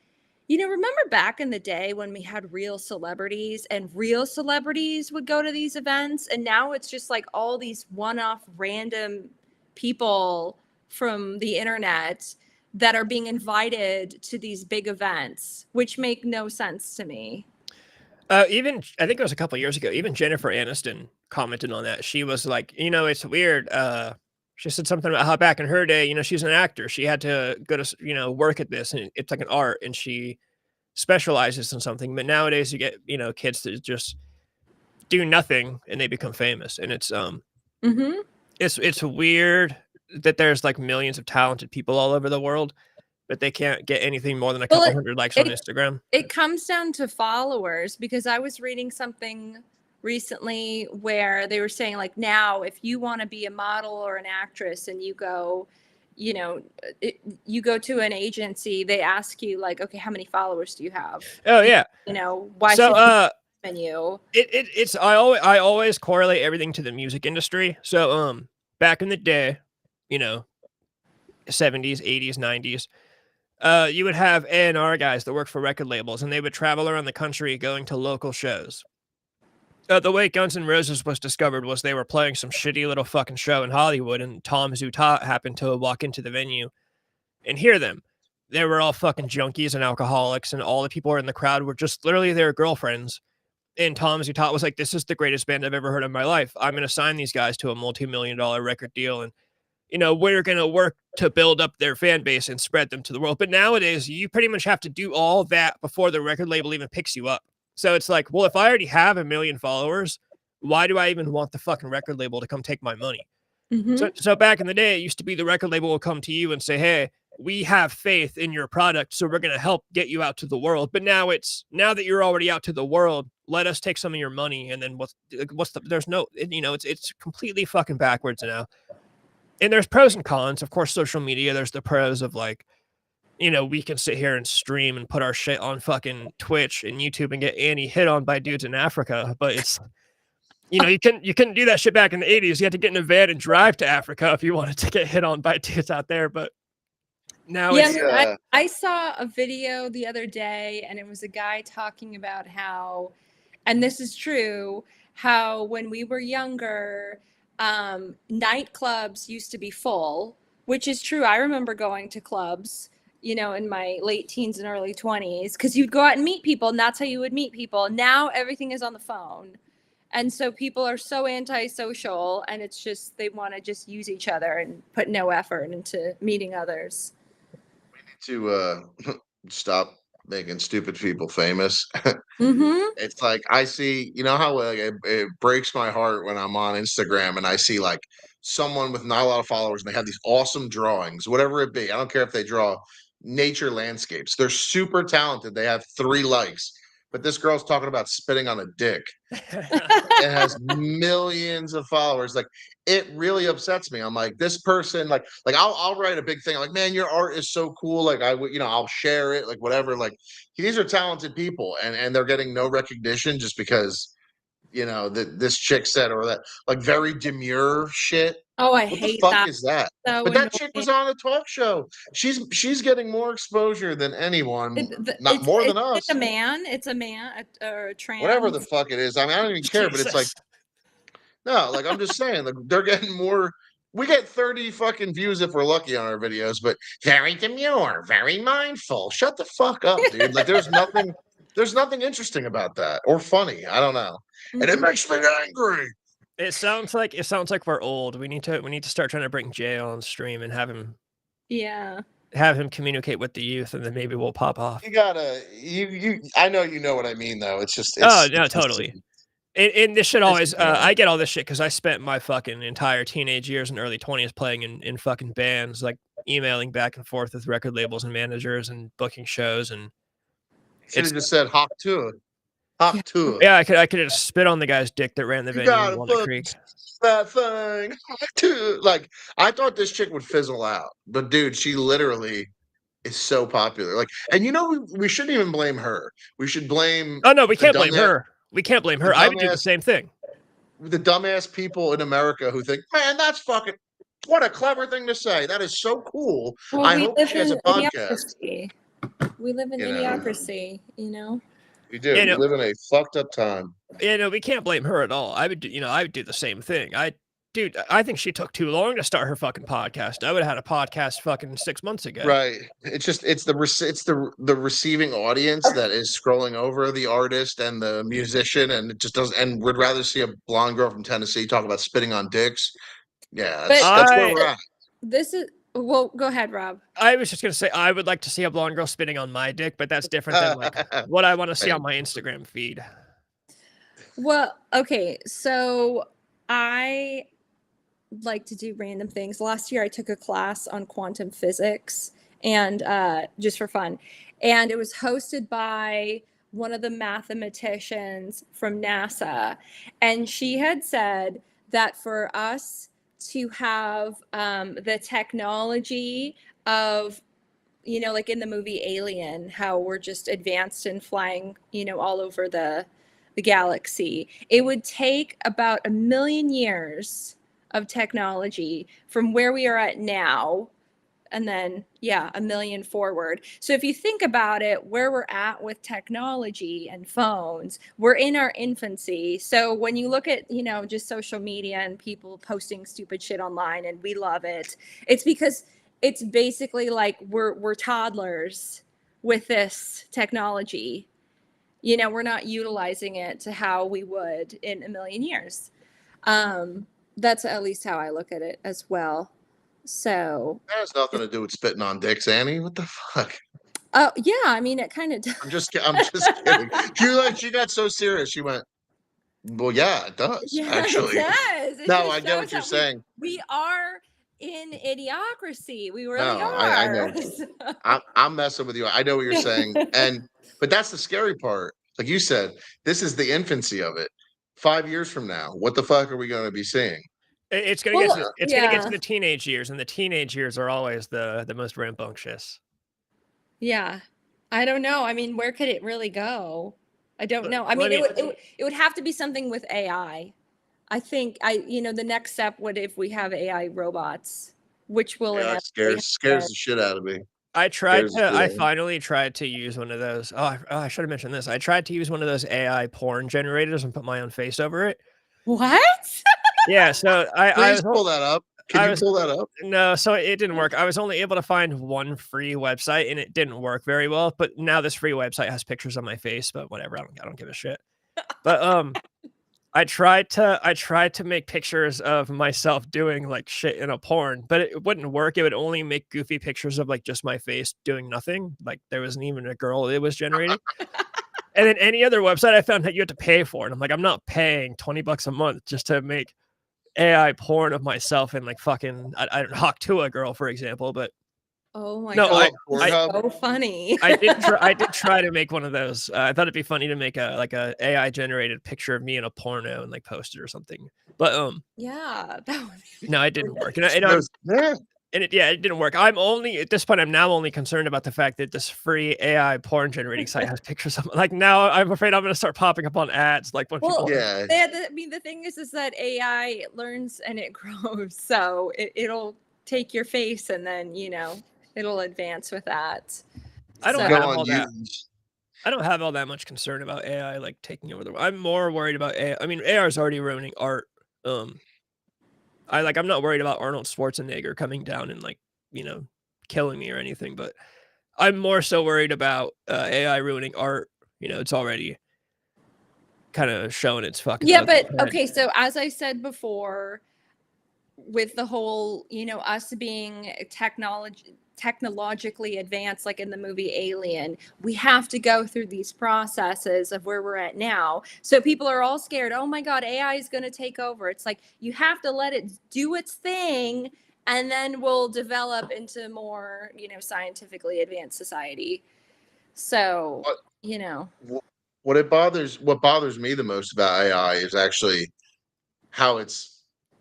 remember back in the day when we had real celebrities and real celebrities would go to these events? And now it's just like all these one-off random people from the internet that are being invited to these big events, which make no sense to me. Even I think it was a couple years ago, even Jennifer Aniston commented on that. She was like, it's weird. She said something about how back in her day, she's an actor. She had to go to, work at this, and it's like an art, and she specializes in something. But nowadays you get, kids that just do nothing and they become famous. And it's it's weird that there's like millions of talented people all over the world, but they can't get anything more than a couple hundred likes on Instagram. It comes down to followers, because I was reading something recently where they were saying like, now if you want to be a model or an actress and you go you go to an agency, they ask you like, okay, how many followers do you have? Oh yeah. Why should you? It's I always correlate everything to the music industry. So back in the day, 70s, 80s, 90s, you would have A&R guys that work for record labels, and they would travel around the country going to local shows. The way Guns N' Roses was discovered was they were playing some shitty little fucking show in Hollywood, and Tom Zutaut happened to walk into the venue and hear them. They were all fucking junkies and alcoholics, and all the people in the crowd were just literally their girlfriends. And Tom Zutaut was like, this is the greatest band I've ever heard in my life. I'm going to sign these guys to a multi-million-dollar record deal, and we're going to work to build up their fan base and spread them to the world. But nowadays, you pretty much have to do all that before the record label even picks you up. So it's like, well, if I already have 1 million followers, why do I even want the fucking record label to come take my money? So back in the day, it used to be the record label will come to you and say, hey, we have faith in your product, so we're going to help get you out to the world. But now that you're already out to the world, let us take some of your money. And then it's completely fucking backwards now. And there's pros and cons. Of course, social media, there's the pros of like, we can sit here and stream and put our shit on fucking Twitch and YouTube and get hit on by dudes in Africa. But You know, you couldn't do that shit back in the 80s. You had to get in a van and drive to Africa if you wanted to get hit on by dudes out there. But now Yeah, it's I saw a video the other day, and it was a guy talking about how, and this is true, how when we were younger, nightclubs used to be full, which is true. I remember going to clubs, you know, in my late teens and early 20s, because you'd go out and meet people, and that's how you would meet people. Now everything is on the phone. And so people are so antisocial, and it's just they want to just use each other and put no effort into meeting others. To stop making stupid people famous. Mm-hmm. It's like I see, you know how like, it breaks my heart when I'm on Instagram and I see like someone with not a lot of followers and they have these awesome drawings, whatever it be. I don't care if they draw nature landscapes. They're super talented. They have 3 likes, but this girl's talking about spitting on a dick. It has millions of followers. Like it really upsets me. I'm like, this person, like I'll write a big thing, like, man, your art is so cool. Like I would, you know, I'll share it, like whatever. Like these are talented people, and they're getting no recognition just because, you know, that this chick said or that like very demure shit. Oh, I What the hate fuck that. is that? So But that chick was annoying. on a talk show. She's getting more exposure than anyone, not It's more than us. a man. It's a man or a Whatever the trans. fuck it is. I mean, I don't even care, but it's like, Jesus. no, like I'm just saying, like they're getting more. We get 30 fucking views if we're lucky on our videos, but very demure, very mindful. Shut the fuck up, dude. Like there's nothing interesting about that or funny. I don't know. And it Mhm. makes me angry. It sounds like we're old. We need to start trying to bring Jay on stream and Yeah. have him communicate with the youth, and then maybe we'll pop off. You gotta you I know you know what I mean though. It's just Oh no, it's totally. And this shit always, pissing me off. I get all this shit because I spent my fucking entire teenage years and early 20s playing in fucking bands, like emailing back and forth with record labels and managers and booking shows. And Should it's, have just said hop to it. Yeah. Hop to it. yeah, I could just spit on the guy's dick that ran the You venue in gotta Walnut fucking Creek. that thing. Hop to it. Like I thought this chick would fizzle out, but dude, she literally is so popular. Like, and you know, we shouldn't even blame her. We should blame Oh no, we the can't blame dumbass, her. We can't blame the her. I would do the dumbass, same thing. the dumbass people in America who think, man, that's fucking what a clever thing to say. That is so cool. Well, I we hope live she has in a podcast. idiocracy. We live in You know, idiocracy, you know? we do. You We know, live in a fucked up time. we can't blame her at all. I would do the same thing. Dude, I think she took too long to start her fucking podcast. I would have had a podcast fucking 6 months ago. Right. It's just it's the receiving audience that is scrolling over the artist and the musician, and it just doesn't. And would rather see a blonde girl from Tennessee talk about spitting on dicks. Yeah, But that's where we're at. this is, well, go ahead, Rob. I was just gonna say I would like to see a blonde girl spitting on my dick, but that's different than like what I want to see on my Instagram feed. Well, okay, so I like to do random things. Last year I took a class on quantum physics and just for fun. And it was hosted by one of the mathematicians from NASA. And she had said that for us to have the technology of, you know, like in the movie Alien, how we're just advanced and flying, you know, all over the galaxy, it would take about 1 million years of technology from where we are at now, and then 1 million forward. So if you think about it, where we're at with technology and phones, we're in our infancy. So when you look at, you know, just social media and people posting stupid shit online and we love it, it's because it's basically like we're toddlers with this technology. You know, we're not utilizing it to how we would in 1 million years. That's at least how I look at it as well. So That has nothing to do with spitting on dicks, Annie. What the fuck? oh yeah, I mean it kind of does. I'm just kidding. She got so serious. She went, well, yeah, it does Yeah, actually. it does. It No, just I get shows what you're that saying. we are in idiocracy. We really No, are. I know. I'm messing with you. I know what you're saying, but that's the scary part. Like you said, this is the infancy of it. 5 years from now, what the fuck are we going to be seeing? It's gonna Well, gonna get to yeah. the teenage years, and the teenage years are always the most rambunctious. Yeah. I don't know. I mean, where could it really go? I don't know. I Well, mean, it would have to be something with AI. I think the next step would if we have AI robots, which will Yeah, it inevitably scares happen. the shit out of me. I finally tried to use one of those. I should have mentioned this. I tried to use one of those AI porn generators and put my own face over it. What? Yeah, so Please pull that up. Can I you was pull that up? no, so it didn't work. I was only able to find one free website, and it didn't work very well. But now this free website has pictures of my face. But whatever, I don't give a shit. But I tried to make pictures of myself doing like shit in a porn, but it wouldn't work. It would only make goofy pictures of like just my face doing nothing. Like there wasn't even a girl it was generating. And then any other website I found that you had to pay for it. I'm like, I'm not paying $20 a month just to make AI porn of myself and like fucking I don't Hawk to a girl, for example. But Oh my no, god, I so funny. I did try to make one of those. I thought it'd be funny to make a AI generated picture of me in a porno and like post it or something. But Yeah, that would be no, it didn't work. It didn't work. I'm only at this point. I'm now only concerned about the fact that this free AI porn generating site has pictures of like now. I'm afraid I'm going to start popping up on ads like when people. Yeah. the thing is that AI learns and it grows, so it'll take your face and then it'll advance with that. I don't So- have Go on all that. use. I don't have all that much concern about AI like taking over the world. I'm more worried about AI. I mean, AI is already ruining art. I'm not worried about Arnold Schwarzenegger coming down and like, killing me or anything, but I'm more so worried about AI ruining art. It's already kind of showing its fucking Yeah, ugly but head. okay, so as I said before, with the whole, us being technologically advanced, like in the movie Alien, we have to go through these processes of where we're at now. So people are all scared. Oh my God, AI is going to take over. It's like you have to let it do its thing, and then we'll develop into more, scientifically advanced society. So, What bothers me the most about AI is actually how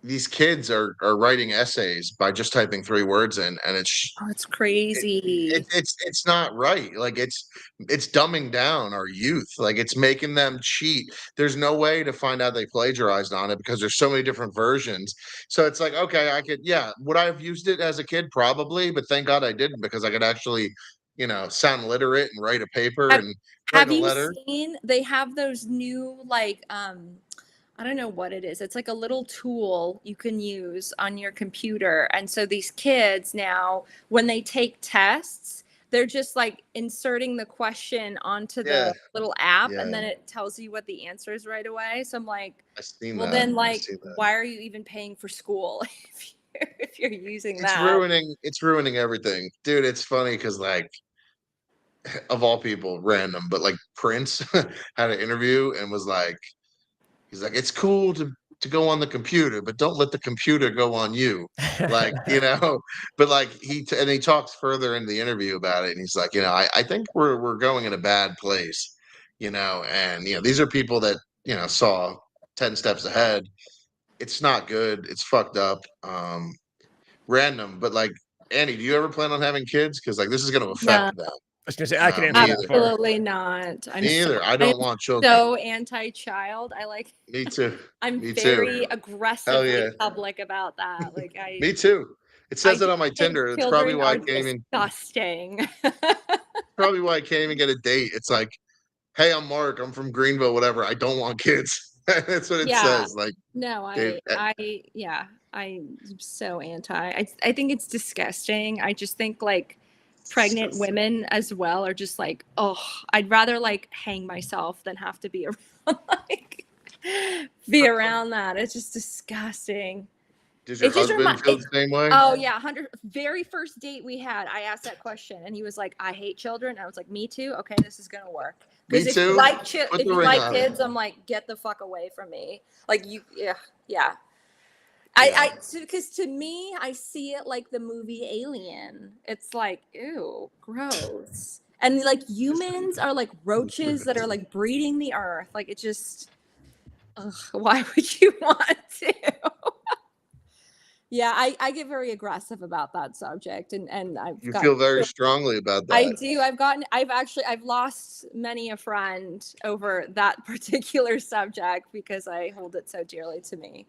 these kids are writing essays by just typing 3 words in, and it's crazy. it's not right. Like it's dumbing down our youth. Like it's making them cheat. There's no way to find out they plagiarized on it because there's so many different versions. So it's like, okay, would I have used it as a kid? Probably, but thank God I didn't, because I could actually, sound literate and write a paper and write Have a you letter. seen they have those new I don't know what it is. It's like a little tool you can use on your computer. And so these kids now, when they take tests, they're just like inserting the question onto Yeah. the little app, Yeah. and then it tells you what the answer is right away. So I'm like, I've seen well, that. then I've seen that. why are you even paying for school if you're using It's that? ruining everything. Dude, it's funny because like of all people, random, but like Prince had an interview and was like, he's like, it's cool to go on the computer, but don't let the computer go on you. Like, but like he talks further in the interview about it, and he's like, I think we're going in a bad place, and these are people that, saw 10 steps ahead. It's not good. It's fucked up. Random, but like Annie, do you ever plan on having kids? Because like this is going to affect them. I was gonna say I can No, answer me that part. Absolutely not. Me either. I don't want children. So anti-child. Me too. I'm Me very too. aggressively yeah. public about that. Like Me too. It says it on my think Tinder. It's probably children why I are can't even disgusting. probably why I can't even get a date. It's like, hey, I'm Mark. I'm from Greenville, whatever. I don't want kids. That's what it says. Like, no, I'm so anti. I think it's disgusting. I just think like pregnant women as well are just like, oh, I'd rather like hang myself than have to be around be around that. It's just disgusting. Does your husband feel the same way? Oh yeah, very first date we had, I asked that question and he was like, I hate children. I was like, me too. Okay, this is gonna work. Because if you like kids, I'm like, get the fuck away from me. Like yeah. Because to me, I see it like the movie Alien. It's like, ew, gross. And like humans are like roaches that are like breeding the earth. Like it just, why would you want to? Yeah, I get very aggressive about that subject, and I've You got feel very strongly about I that. do. I've lost many a friend over that particular subject because I hold it so dearly to me.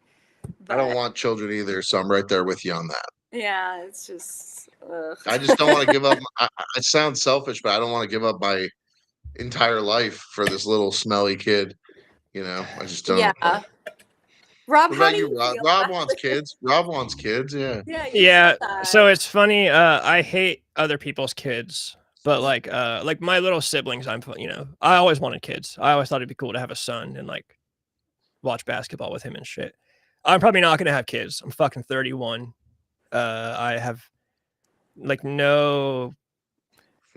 I don't But want children either, so I'm right there with you on that. yeah, it's just ugh. I just don't want to give up. It sounds selfish, but I don't want to give up my entire life for this little smelly kid. You know, I just don't. Yeah. Rob, What how about do you, you Rob? feel Rob about wants kids. Rob wants kids. Yeah. Yeah, you Yeah, said that. so it's funny. I hate other people's kids, but like my little siblings, I always wanted kids. I always thought it'd be cool to have a son and like watch basketball with him and shit. I'm probably not gonna have kids. I'm fucking 31. I have like no.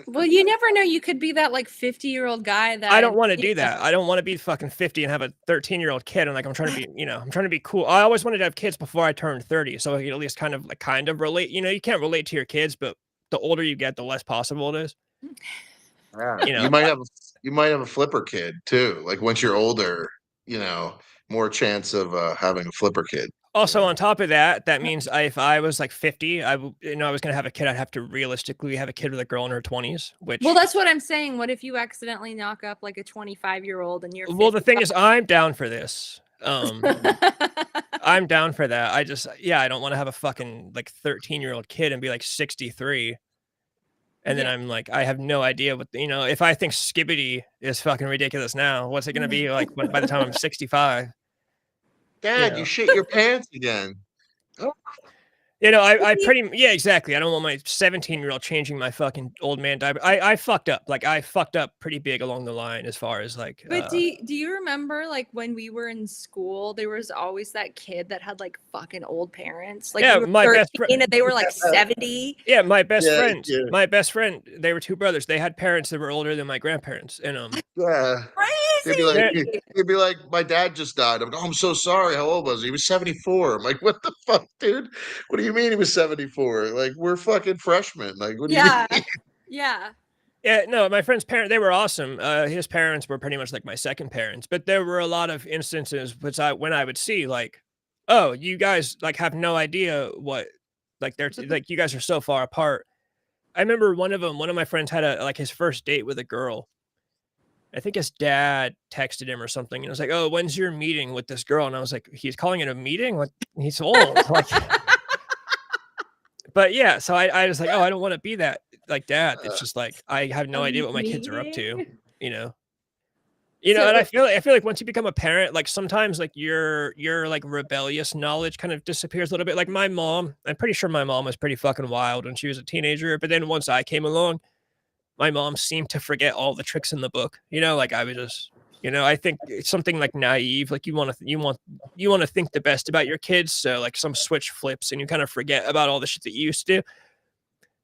Well, you never know. You could be that like 50-year-old guy that I don't want to you do that. know- I don't want to be fucking 50 and have a 13-year-old kid. And like I'm trying to be cool. I always wanted to have kids before I turned 30, so I could at least kind of relate. You can't relate to your kids, but the older you get, the less possible it is. Yeah. You know, You might have a flipper kid too. Like once you're older, you know, more chance of having a flipper kid. Also, on top of that, that means if I was like 50, I was going to have a kid. I'd have to realistically have a kid with a girl in her 20s, which. Well, that's what I'm saying. What if you accidentally knock up like a 25-year-old and you're Well, the thing is, 55? I'm down for this. I'm down for that. I don't want to have a fucking like 13-year-old kid and be like 63. And then Yeah. I'm like, I have no idea what, if I think Skibbity is fucking ridiculous now, what's it going to be like by the time I'm 65? Dad, know. you shit your pants again. Yeah, exactly. I don't want my 17-year-old changing my fucking old man diaper. I fucked up. Like I fucked up pretty big along the line as far as like. But do you remember like when we were in school, there was always that kid that had like fucking old parents. Like Yeah, you were my best 13 and they were like 70. Yeah, my best Yeah. friend, they were two brothers. They had parents that were older than my grandparents. And Yeah. Crazy. He'd be like, my dad just died. I'm like, oh, I'm so sorry. How old was he? He was 74. I'm like, what the fuck, dude? What do you mean he was 74? Like, we're fucking freshmen. Like, what do you mean? Yeah. Yeah, no, my friend's parents, they were awesome. His parents were pretty much like my second parents, but there were a lot of instances when I would see like, oh, you guys like have no idea what, like they're like, you guys are so far apart. I remember one of my friends had his first date with a girl. I think his dad texted him or something. And I was like, oh, when's your meeting with this girl? And I was like, he's calling it a meeting? What? He's old. Like, but yeah, so I was like, oh, I don't want to be that like dad. It's just like, I have no idea what my kids are up to, you know? And I feel like once you become a parent, like sometimes like your like rebellious knowledge kind of disappears a little bit. Like my mom, I'm pretty sure my mom was pretty fucking wild when she was a teenager. But then once I came along, my mom seemed to forget all the tricks in the book. Like I was just, I think it's something like naive. Like you want to think the best about your kids. So like some switch flips and you kind of forget about all the shit that you used to do.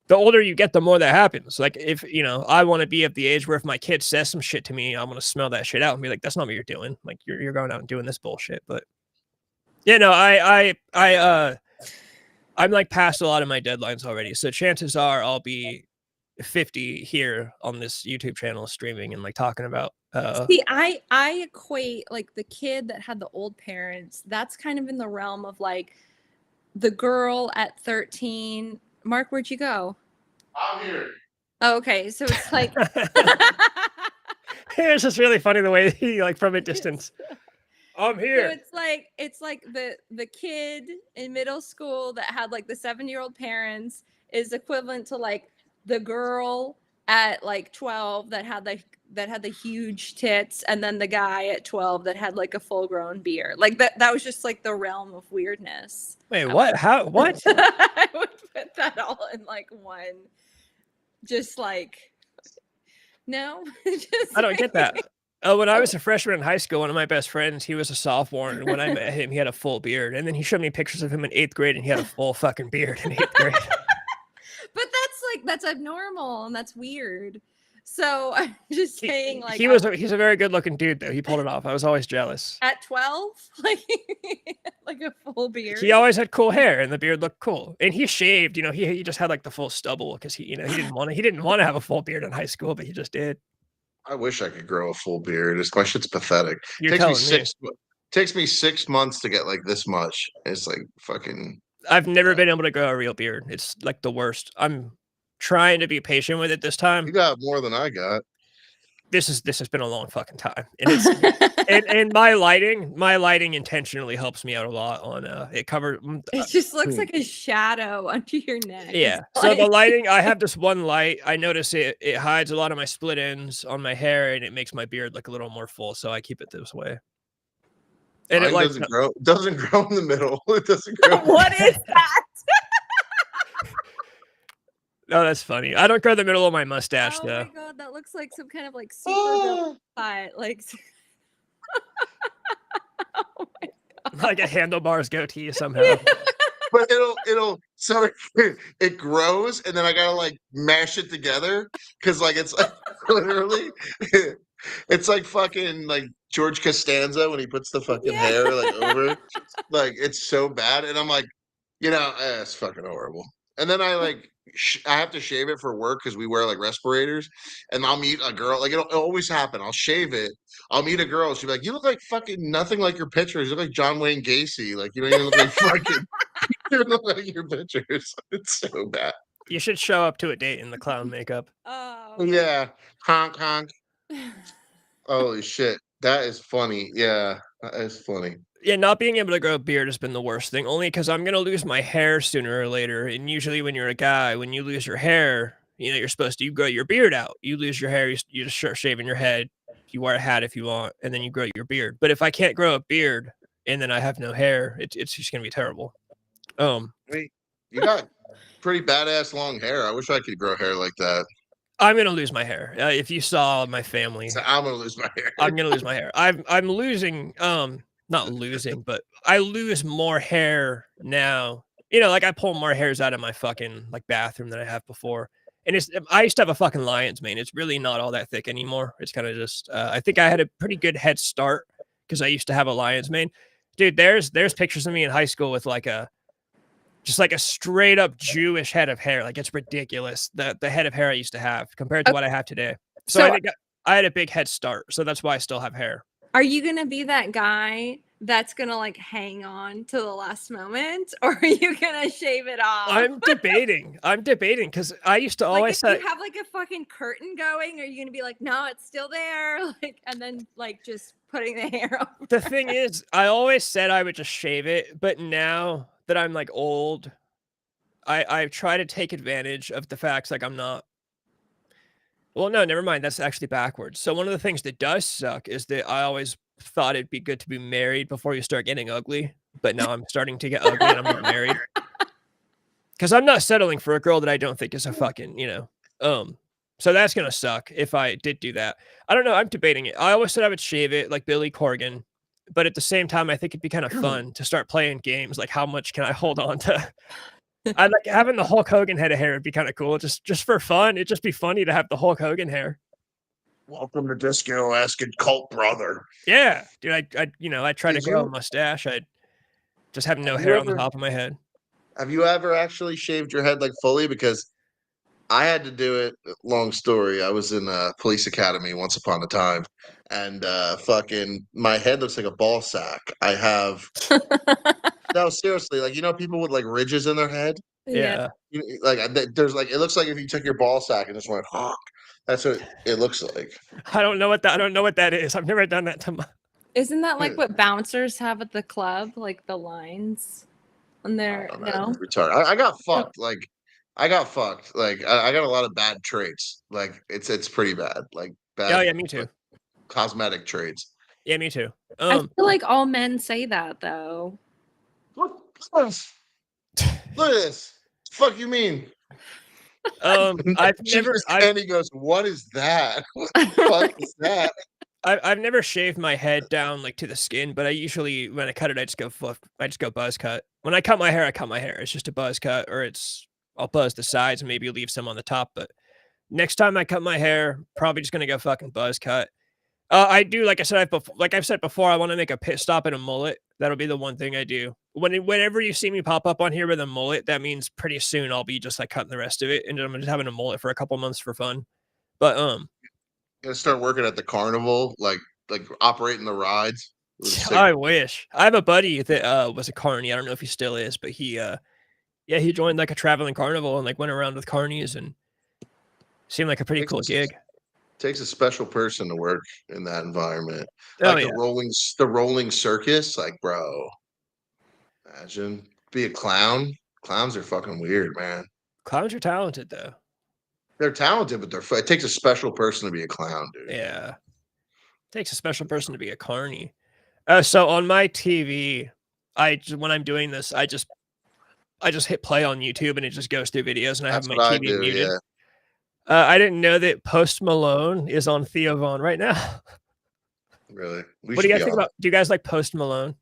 The older you get, the more that happens. Like if, I want to be at the age where if my kid says some shit to me, I'm going to smell that shit out and be like, that's not what you're doing. Like you're going out and doing this bullshit. But yeah, no, I'm like past a lot of my deadlines already. So chances are I'll be 50 here on this YouTube channel streaming and like talking about See, I equate like the kid that had the old parents, that's kind of in the realm of like the girl at 13. Mark, where'd you go? I'm here. Oh, okay, so it's like it's just really funny the way he like from a distance. I'm here. So it's like the kid in middle school that had like the 7-year-old parents is equivalent to like the girl at like 12 that had the huge tits, and then the guy at 12 that had like a full-grown beard. Like that was just like the realm of weirdness. Wait, what? How? What? I would put that all in like one. Just like no. I don't get that. When I was a freshman in high school, one of my best friends, he was a sophomore, and when I met him, he had a full beard. And then he showed me pictures of him in 8th grade, and he had a full fucking beard in 8th grade. But that's abnormal and that's weird. So I'm just saying, like he's a very good looking dude though. He pulled it off. I was always jealous. At 12, like a full beard. He always had cool hair, and the beard looked cool. And he shaved. He just had like the full stubble because he didn't want to have a full beard in high school, but he just did. I wish I could grow a full beard. My shit's pathetic. You're telling me. Takes me 6 months to get like this much. It's like fucking. I've never been able to grow a real beard. It's like the worst. I'm trying to be patient with it this time. You got more than I got. This has been a long fucking time, and it's and my lighting intentionally helps me out a lot on it covers. It just looks like a shadow under your neck. Yeah. It's So the like- lighting, I have this one light. I notice it hides a lot of my split ends on my hair, and it makes my beard look a little more full. So I keep it this way. And Mine it like doesn't grow in the middle. It doesn't grow. What is that? Oh, that's funny. I don't grow the middle of my mustache Oh though. my god, that looks like some kind of like super cut. Like oh my Like a handlebars goatee somehow. Yeah. But it'll so it grows, and then I gotta like mash it together because like it's like literally it's like fucking like George Costanza when he puts the fucking Yeah. hair like over. Like it's so bad, and I'm like, it's fucking horrible. And then I like I have to shave it for work because we wear like respirators, and I'll meet a girl. Like it'll always happen. I'll shave it. I'll meet a girl. She'll be like, "You look like fucking nothing like your pictures. You look like John Wayne Gacy. Like you don't even look like fucking." You look like your pictures. It's so bad. You should show up to a date in the clown makeup. Oh. Yeah, honk honk. Holy shit, that is funny. Yeah, that is funny. Yeah, not being able to grow a beard has been the worst thing, only because I'm going to lose my hair sooner or later. And usually when you're a guy, when you lose your hair, you're supposed to, you grow your beard out. You lose your hair, you just start shaving your head. You wear a hat if you want, and then you grow your beard. But if I can't grow a beard and then I have no hair, it's just going to be terrible. I mean, you got pretty badass long hair. I wish I could grow hair like that. I'm going to lose my hair. If you saw my family, So I'm gonna lose my hair. I'm going to lose my hair. I'm losing, not losing, but I lose more hair now. Like I pull more hairs out of my fucking like bathroom than I have before. And I used to have a fucking lion's mane. It's really not all that thick anymore. It's kind of just, I think I had a pretty good head start because I used to have a lion's mane. Dude, there's pictures of me in high school with like a straight up Jewish head of hair. Like it's ridiculous. The head of hair I used to have compared to what I have today. So I think I had a big head start. So that's why I still have hair. Are you gonna be that guy that's gonna like hang on to the last moment, or are you gonna shave it off? I'm debating because I used to Like always if say, you have like a fucking curtain going, are you gonna be like, no, it's still there, like, and then like just putting the hair over? the thing is, I always said I would just shave it, but now that I'm like old, I try to take advantage of the facts like I'm not. Well, no, never mind. That's actually backwards. So one of the things that does suck is that I always thought it'd be good to be married before you start getting ugly, but now I'm starting to get ugly and I'm not married. Because I'm not settling for a girl that I don't think is a fucking, so that's gonna suck if I did do that. I don't know. I'm debating it. I always said I would shave it like Billy Corgan, but at the same time, I think it'd be kind of fun to start playing games. Like, how much can I hold on to? I like having the Hulk Hogan head of hair would be kind of cool, just for fun. It'd just be funny to have the Hulk Hogan hair. Welcome to Disco Asking Cult Brother. Yeah, dude. I try to Did grow a you- mustache. I just have no Have you hair on the ever- top of my head. Have you ever actually shaved your head like fully? Because I had to do it. Long story. I was in a police academy once upon a time, and fucking my head looks like a ball sack. I have no, seriously. Like people with like ridges in their head. Yeah. There's like it looks like if you took your ball sack and just went honk. That's what it looks like. I don't know what that is. I've never done that to my. Isn't that like Yeah. what bouncers have at the club, like the lines on their I don't know, no? retarded. I got fucked. Like I got fucked. Like I got a lot of bad traits. Like it's pretty bad. Like bad. Oh yeah, me too. like, cosmetic traits. Yeah, me too. I feel like all men say that though. Look at this. Look at this. Fuck you mean? I've never, And he goes, "What is that? What the fuck is that?" I've never shaved my head down like to the skin, but I usually when I cut it, I just go buzz cut. When I cut my hair, It's just a buzz cut, or I'll buzz the sides and maybe leave some on the top. But next time I cut my hair, probably just gonna go fucking buzz cut. I do, like I've said before, I want to make a pit stop at a mullet. That'll be the one thing I do. Whenever you see me pop up on here with a mullet, that means pretty soon I'll be just like cutting the rest of it, and I'm just having a mullet for a couple months for fun. But Gonna start working at the carnival, like operating the rides. It was sick. I wish. I have a buddy that was a carny. I don't know if he still is, but he Yeah, he joined like a traveling carnival and like went around with carnies and seemed like a pretty cool gig. Takes a special person to work in that environment. Oh Like yeah, the rolling circus, like bro. Imagine be a clown. Clowns are fucking weird, man. clowns are talented though. They're talented, but it takes a special person to be a clown, dude. Yeah, takes a special person to be a carny. So on my TV, when I'm doing this, I just hit play on YouTube and it just goes through videos, and I have That's my what I TV do. muted. Yeah, I didn't know that Post Malone is on Theo Von right now. really. What do you guys think about? Do you guys like Post Malone?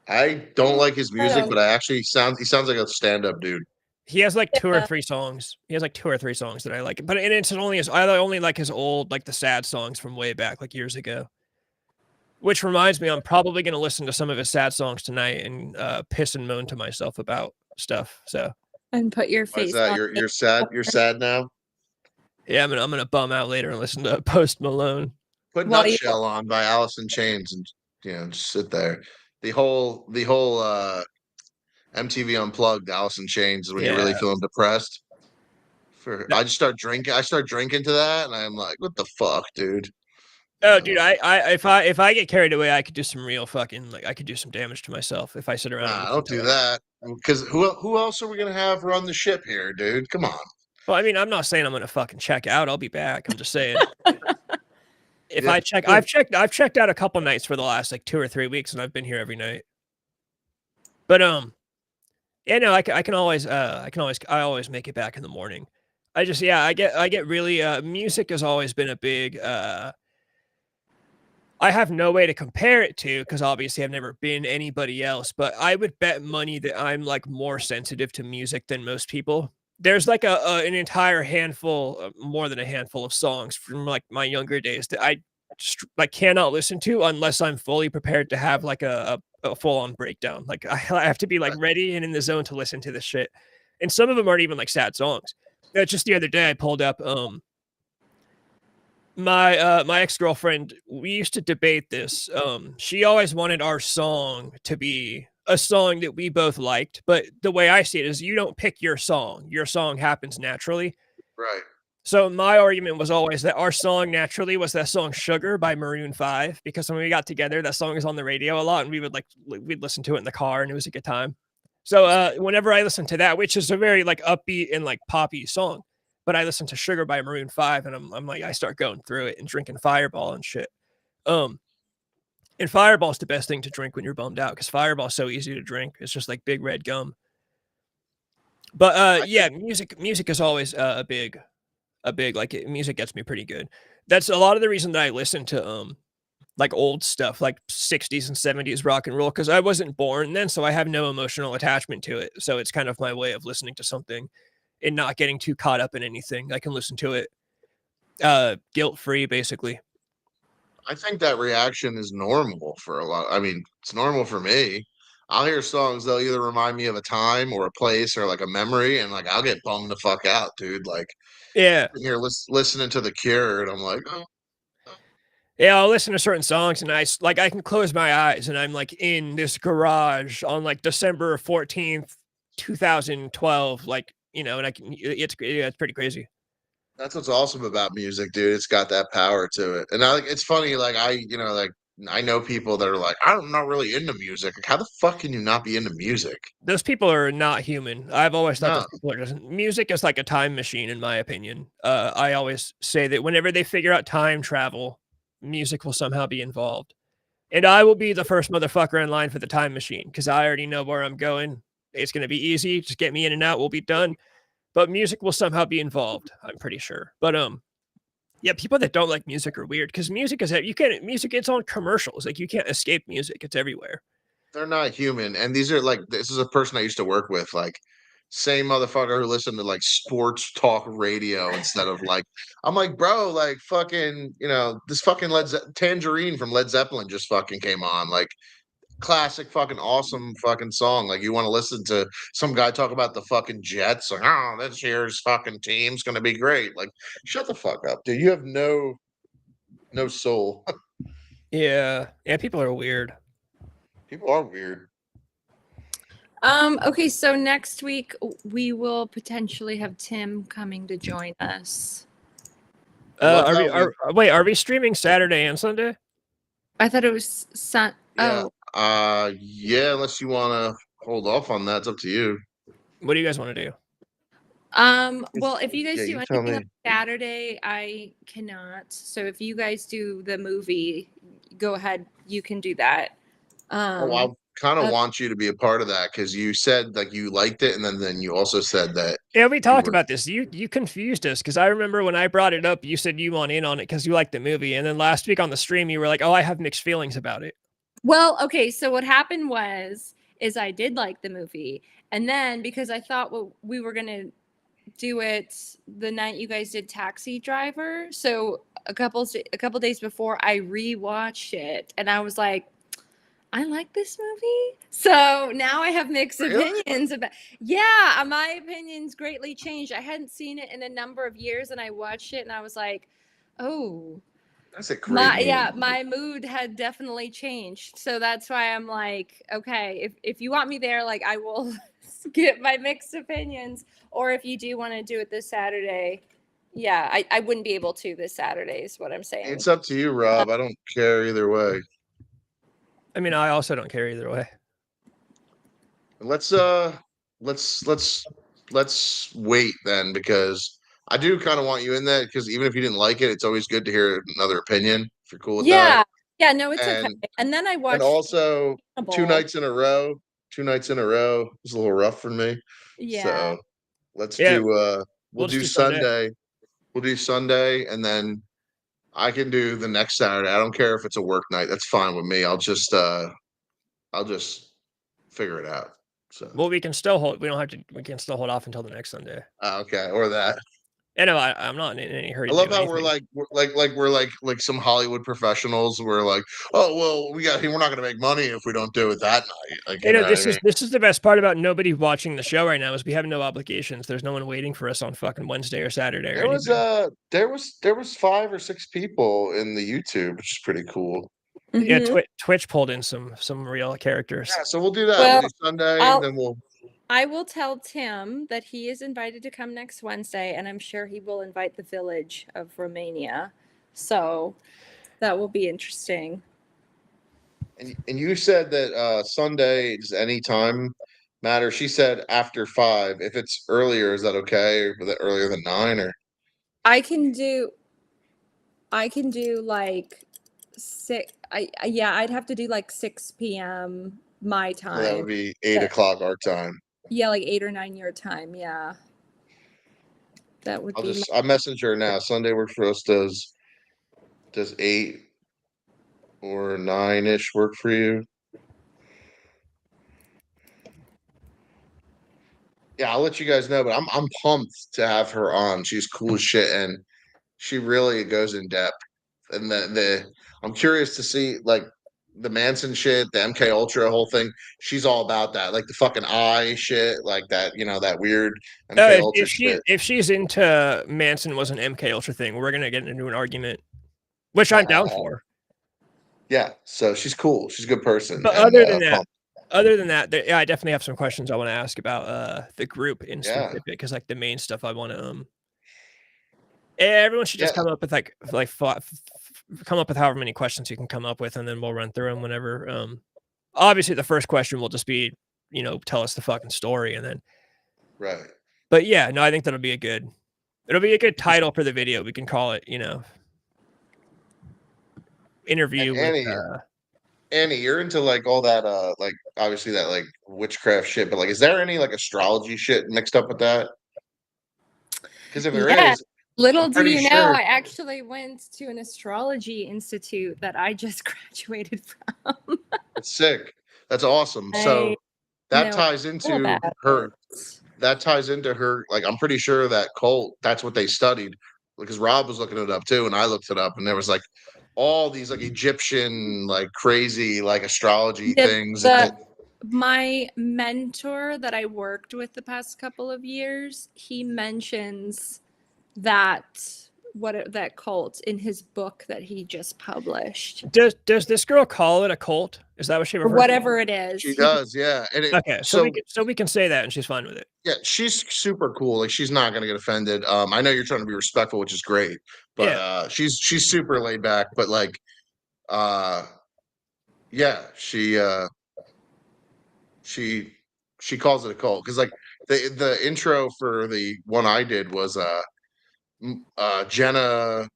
I don't like his music, don't. but he sounds like a stand-up dude. He has like two or Yeah. three songs. He has like 2 or 3 songs that I like. But it's only I only like his old, like the sad songs from way back, like years ago. Which reminds me, I'm probably gonna listen to some of his sad songs tonight and piss and moan to myself about stuff. So And put your Why is face that? on You're sad. You're sad now. yeah, I'm gonna bum out later and listen to Post Malone. Put While you- Nutshell on by Alice in Chains and just sit there. The whole MTV Unplugged Alice in Chains is when you're really Yeah. feeling depressed. I just start drinking. I start drinking to that, and I'm like, "What the fuck, dude?" Oh, dude, if I get carried away, I could do some real fucking I could do some damage to myself if I sit around. Nah, and don't do that. Because who else are we gonna have run the ship here, dude? Come on. Well, I mean, I'm not saying I'm gonna fucking check out. I'll be back. I'm just saying. If Yeah, I check, I've checked out a couple nights for the last like 2 or 3 weeks, and I've been here every night. But yeah, no, I always make it back in the morning. I get really music has always been a big I have no way to compare it to because obviously I've never been anybody else, but I would bet money that I'm like more sensitive to music than most people. There's like an entire handful, more than a handful of songs from like my younger days that I just like cannot listen to unless I'm fully prepared to have like a full on breakdown. Like I have to be like ready and in the zone to listen to this shit. And some of them aren't even like sad songs. Just the other day I pulled up my ex-girlfriend, we used to debate this. She always wanted our song to be a song that we both liked, but the way I see it is you don't pick your song. Your song happens naturally. Right. So my argument was always that our song naturally was that song Sugar by Maroon 5 because when we got together that song is on the radio a lot and we'd listen to it in the car and it was a good time. So whenever I listen to that, which is a very like upbeat and like poppy song, but I listen to Sugar by Maroon 5 and I'm like I start going through it and drinking Fireball and shit. And Fireball's the best thing to drink when you're bummed out because Fireball's so easy to drink. It's just like big red gum. But yeah, music is always a big like music gets me pretty good. That's a lot of the reason that I listen to like old stuff like 60s and 70s rock and roll because I wasn't born then, so I have no emotional attachment to it. So it's kind of my way of listening to something and not getting too caught up in anything. I can listen to it guilt-free basically. I think that reaction is normal for a lot. I mean, it's normal for me. I'll hear songs, they'll either remind me of a time or a place or like a memory, and like I'll get bummed the fuck out, dude. Like Yeah. here listening to The Cure, and I'm like, oh, Yeah, I'll listen to certain songs and I can close my eyes and I'm like in this garage on like December 14th, 2012, like, and it's pretty crazy. that's what's awesome about music, dude. It's got that power to it. And it's funny, like I know people that are like, I'm not really into music. Like, how the fuck can you not be into music? Those people are not human. I've always thought No. those people are just music is like a time machine in my opinion. I always say that whenever they figure out time travel, music will somehow be involved. And I will be the first motherfucker in line for the time machine because I already know where I'm going. It's going to be easy. Just get me in and out. We'll be done. But music will somehow be involved. I'm pretty sure. But yeah, people that don't like music are weird because music it's on commercials. Like you can't escape music. It's everywhere. They're not human. And these are like, this is a person I used to work with, like same motherfucker who listened to like sports talk radio instead of like, I'm like, bro, like fucking, this fucking Tangerine from Led Zeppelin just fucking came on. Like classic fucking awesome fucking song. Like you want to listen to some guy talk about the fucking Jets, like, oh, this year's fucking team's gonna be great. Like, shut the fuck up, dude. You have no soul. Yeah. Yeah, people are weird. People are weird. Okay, so next week we will potentially have Tim coming to join us. love how Are we streaming Saturday and Sunday? I thought it was Yeah. Oh, Yeah, unless you want to hold off on that, it's up to you. What do you guys want to do? well, if you guys Yeah, do you tell anything me. on Saturday, I cannot. So if you guys do the movie, go ahead. You can do that. Oh, I kind of uh, want you to be a part of that because you said like you liked it, and then you also said that Yeah, we talked were- about this. You confused us because I remember when I brought it up, you said you want in on it because you liked the movie, and then last week on the stream, you were like, "Oh, I have mixed feelings about it." Well, okay. So what happened is I did like the movie, and then because I thought we were gonna do it the night you guys did Taxi Driver, so a couple days before, I rewatched it, and I was like, I like this movie. So now I have mixed Really? opinions about. Yeah, my opinions greatly changed. I hadn't seen it in a number of years, and I watched it, and I was like, oh. That's a great movie. My mood had definitely changed. So that's why I'm like, okay, if you want me there, like I will skip my mixed opinions. Or if you do want to do it this Saturday, yeah, I wouldn't be able to this Saturday is what I'm saying. It's up to you, Rob. I don't care either way. I mean, I also don't care either way. Let's let's wait then because I do kind of want you in that because even if you didn't like it, it's always good to hear another opinion if you're cool with Yeah. that. Yeah, no, it's okay. And And then I and watched also two Hannibal. nights in a row, was a little rough for me. Yeah. So let's Yeah, do we'll just do do Sunday. Sunday. We'll do Sunday and then I can do the next Saturday. I don't care if it's a work night. That's fine with me. I'll just figure it out. So Well, we can still hold. We don't have to. We can still hold off until the next Sunday. okay, or that. And no, I'm not in any hurry I to love do how anything. we're like some Hollywood professionals. We're like, oh well, we're not gonna make money if we don't do it that night. Like, you know what I mean? This is the best part about nobody watching the show right now is we have no obligations. There's no one waiting for us on fucking Wednesday or Saturday or anything. There was 5 or 6 people in the YouTube, which is pretty cool. Yeah, Mhm. Twitch pulled in some real characters. Yeah, so we'll do that. Well, We'll do Sunday, I'll- and then we'll. I will tell Tim that he is invited to come next Wednesday, and I'm sure he will invite the village of Romania. So that will be interesting. And you said that Sunday does any time matter? She said after 5. If it's earlier, is that okay? Or is it earlier than 9? Or I can do like yeah, I'd have to do like 6 p.m. my so that would time. be 8 o'clock our time. Yeah, like 8 or 9 your time. Yeah. That would be I'll message her now. Sunday work for us. Does 8 or 9-ish work for you? Yeah, I'll let you guys know, but I'm pumped to have her on. She's cool as shit, and she really goes in depth. And I'm curious to see like the Manson shit, the MK Ultra whole thing. She's all about that, like the fucking eye shit, like that, that weird MK Ultra shit. If she's into Manson was an MK Ultra thing, we're gonna get into an argument, which I'm down for. Yeah, so she's cool. She's a good person. But and, other than that, yeah, I definitely have some questions I want to ask about the group in specific because like the main stuff I want to everyone should just come up with come up with however many questions you can come up with, and then we'll run through them whenever. Obviously, the first question will just be, tell us the fucking story, and then. Right. But yeah, no, I think it'll be a good title for the video. We can call it, interview with. Annie, you're into like all that, like obviously that like witchcraft shit, but like, is there any like astrology shit mixed up with that? Because if there is, little do you know, I actually went to an astrology institute that I just graduated from. It's sick. That's awesome. So that ties into her. That ties into her. Like, I'm pretty sure that cult, that's what they studied because Rob was looking it up too. And I looked it up and there was like all these like Egyptian, like crazy, like astrology things. My mentor that I worked with the past couple of years, he mentions that cult in his book that he just published. Does this girl call it a cult? Is that what she or refers to? whatever it is. She does, yeah. And Okay, so we can say that, and she's fine with it. yeah, she's super cool. Like she's not gonna get offended. I know you're trying to be respectful, which is great, but she's super laid back. But like, yeah, she calls it a cult because like the intro for the one I did was Jenna,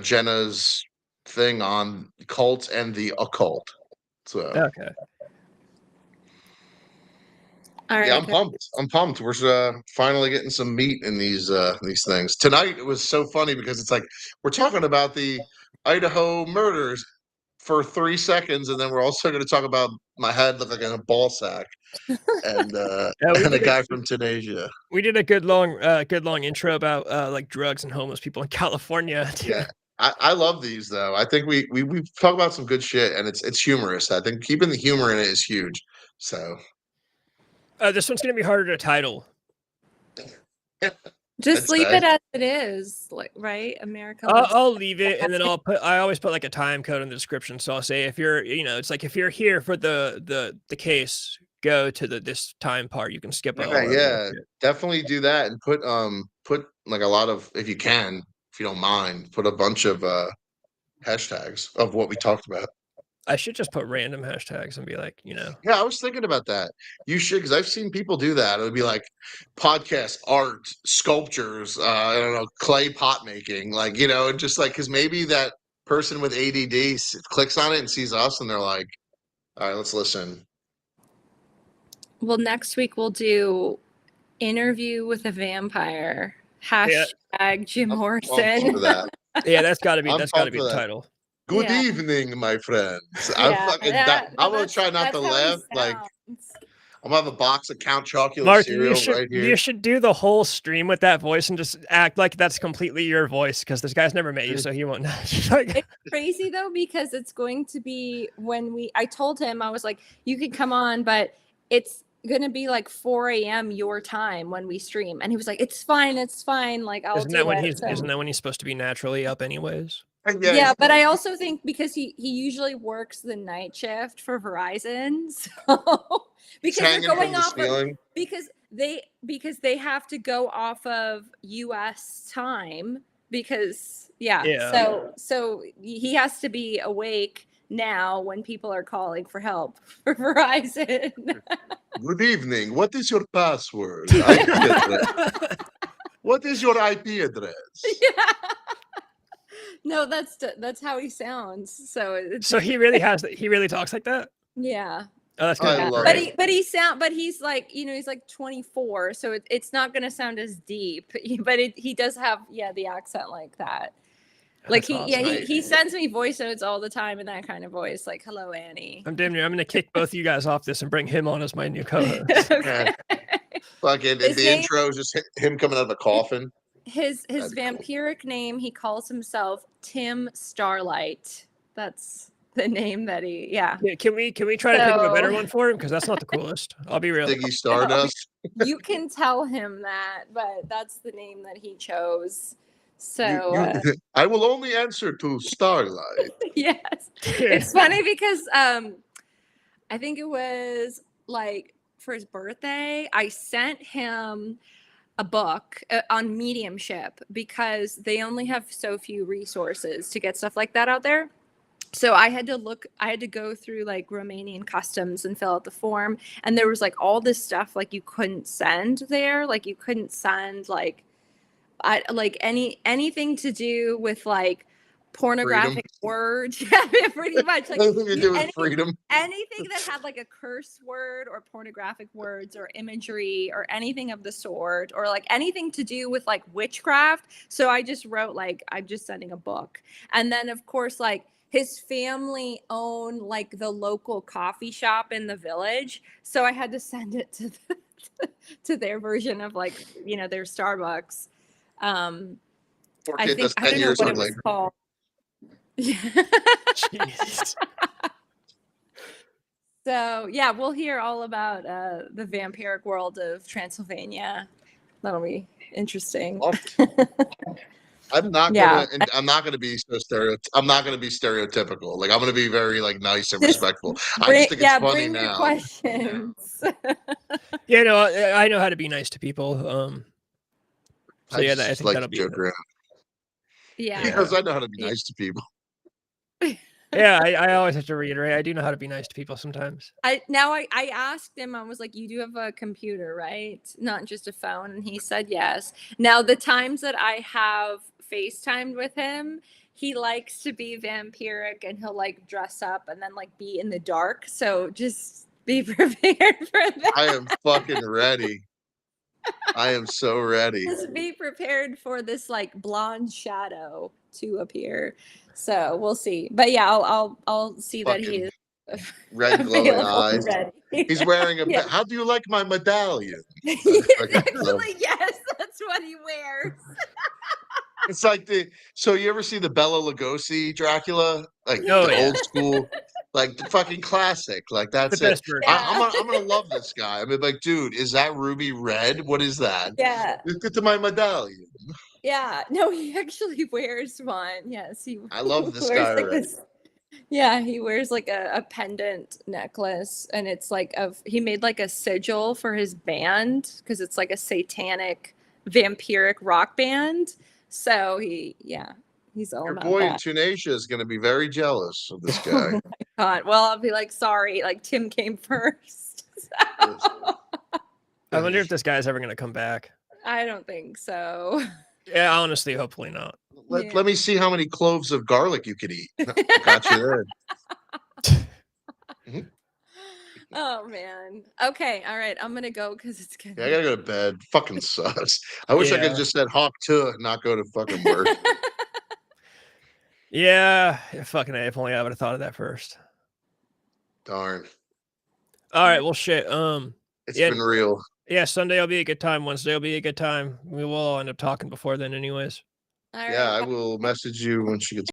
Jenna's thing on cults and the occult. So Okay. All right. yeah, I'm pumped. I'm pumped. We're finally getting some meat in these things. Tonight it was so funny because it's like we're talking about the Idaho murders for 3 seconds, and then we're also going to talk about my head look like a ball sack, and and a guy from Tunisia. We did a good long intro about like drugs and homeless people in California. Too. Yeah, I love these though. I think we talk about some good shit, and it's humorous. I think keeping the humor in it is huge. So This one's gonna be harder to title. Just leave it as it is, like right? America. I'll leave it, and then I always put like a time code in the description. So I'll say if you're, it's like if you're here for the case, go to this time part. You can skip over. Yeah, definitely do that, and put like a lot of, if you can, if you don't mind, put a bunch of hashtags of what we talked about. I should just put random hashtags and be like, Yeah, I was thinking about that. You should, because I've seen people do that. It would be like podcast, art, sculptures, I don't know, clay pot making, like, just like, because maybe that person with ADD clicks on it and sees us and they're like, all right, let's listen. Well, next week we'll do interview with a vampire. Hashtag Jim Morrison. Yeah, that's got to be the title. Good evening, my friends. I'm gonna try not to laugh. Like I'm gonna have a box of Count Chocula Mark, cereal right here. You should do the whole stream with that voice and just act like that's completely your voice, because this guy's never met you, so he won't know. It's crazy though, because it's going to be I told him, I was like, you could come on, but it's gonna be like 4 a.m. your time when we stream. And he was like, it's fine. Like I'll Isn't that when he's supposed to be naturally up anyways? Yeah, but I also think because he usually works the night shift for Verizon, so because they're going off because they have to go off of US time because so he has to be awake now when people are calling for help for Verizon. Good evening. What is your password? What is your IP address? Yeah. No, that's how he sounds. So he really talks like that? Yeah. Oh, that's good. But he's like, he's like 24, so it's not going to sound as deep, but he does have the accent like that. Like he sends me voice notes all the time in that kind of voice, like, hello, Annie. I'm going to kick both you guys off this and bring him on as my new co-host. Fucking the intro is just him coming out of a coffin. His vampiric name, he calls himself Tim Starlight. That's the name that Can we try to think of a better one for him? Because that's not the coolest. I'll be real. Ziggy Stardust. You can tell him that, but that's the name that he chose. So I will only answer to Starlight. Yes. It's funny because I think it was like for his birthday, I sent him a book on mediumship because they only have so few resources to get stuff like that out there. So I had to go through like Romanian customs and fill out the form. And there was like all this stuff like you couldn't send there. Like you couldn't send anything to do with like pornographic words. Yeah, pretty much. Like anything to do with freedom. Anything that had like a curse word or pornographic words or imagery or anything of the sort, or like anything to do with like witchcraft. So I just wrote like, I'm just sending a book. And then of course, like his family owned like the local coffee shop in the village. So I had to send it to their version of like, their Starbucks. I don't know what it was called. So yeah, we'll hear all about the vampiric world of Transylvania. That'll be interesting. I'm not Yeah. gonna, and I'm not gonna be so I'm not gonna be stereotypical. Like I'm gonna be very like nice and Just respectful. I just think it's funny bring your now. questions. Yeah, no, I know how to be nice to people. So I yeah, I just think like that'll to be joke it. around Yeah. because I know how to be Yeah. nice to people. Yeah, I always have to reiterate. I do know how to be nice to people sometimes. I asked him, I was like, you do have a computer, right? Not just a phone. And he said yes. Now, the times that I have FaceTimed with him, he likes to be vampiric and he'll like dress up and then like be in the dark. So just be prepared for that. I am fucking ready. I am so ready. Just be prepared for this like blonde shadow to appear. So we'll see. But yeah, I'll see that he Fucking is red glowing available and eyes. ready. He's wearing a. Yeah. How do you like my medallion? Actually, yes, that's what he wears. It's like so you ever see the Bela Lugosi Dracula? Like Oh, the yeah. old school, like the fucking classic. Like that's The it. best version. I'm gonna love this guy. I mean, like, dude, is that ruby red? What is that? Yeah. Look at my medallion. Yeah. No, he actually wears one. Yes, he I love this wears guy like already. this. Yeah, he wears like a pendant necklace, and it's like he made like a sigil for his band because it's like a satanic vampiric rock band. So he's all Your about boy in that. Tunisia is gonna be very jealous of this Oh guy. my God. Well, I'll be like, sorry, like Tim came first. Yes. So, I wonder if this guy's ever gonna come back. I don't think so. Yeah, honestly, hopefully not. Let me see how many cloves of garlic you could eat. I got you there. Mhm. Oh man. Okay. All right. I'm gonna go because it's getting. Yeah, I gotta go to bed. Fucking sucks. I wish I could have Yeah. just said hawk to and not go to fucking work. Yeah, fucking A, if only I would have thought of that first. Darn. All right, well, shit. It's Yeah, been real. yeah, Sunday will be a good time. Wednesday will be a good time. We will all end up talking before then, anyways. All Yeah, right. I will message you when she gets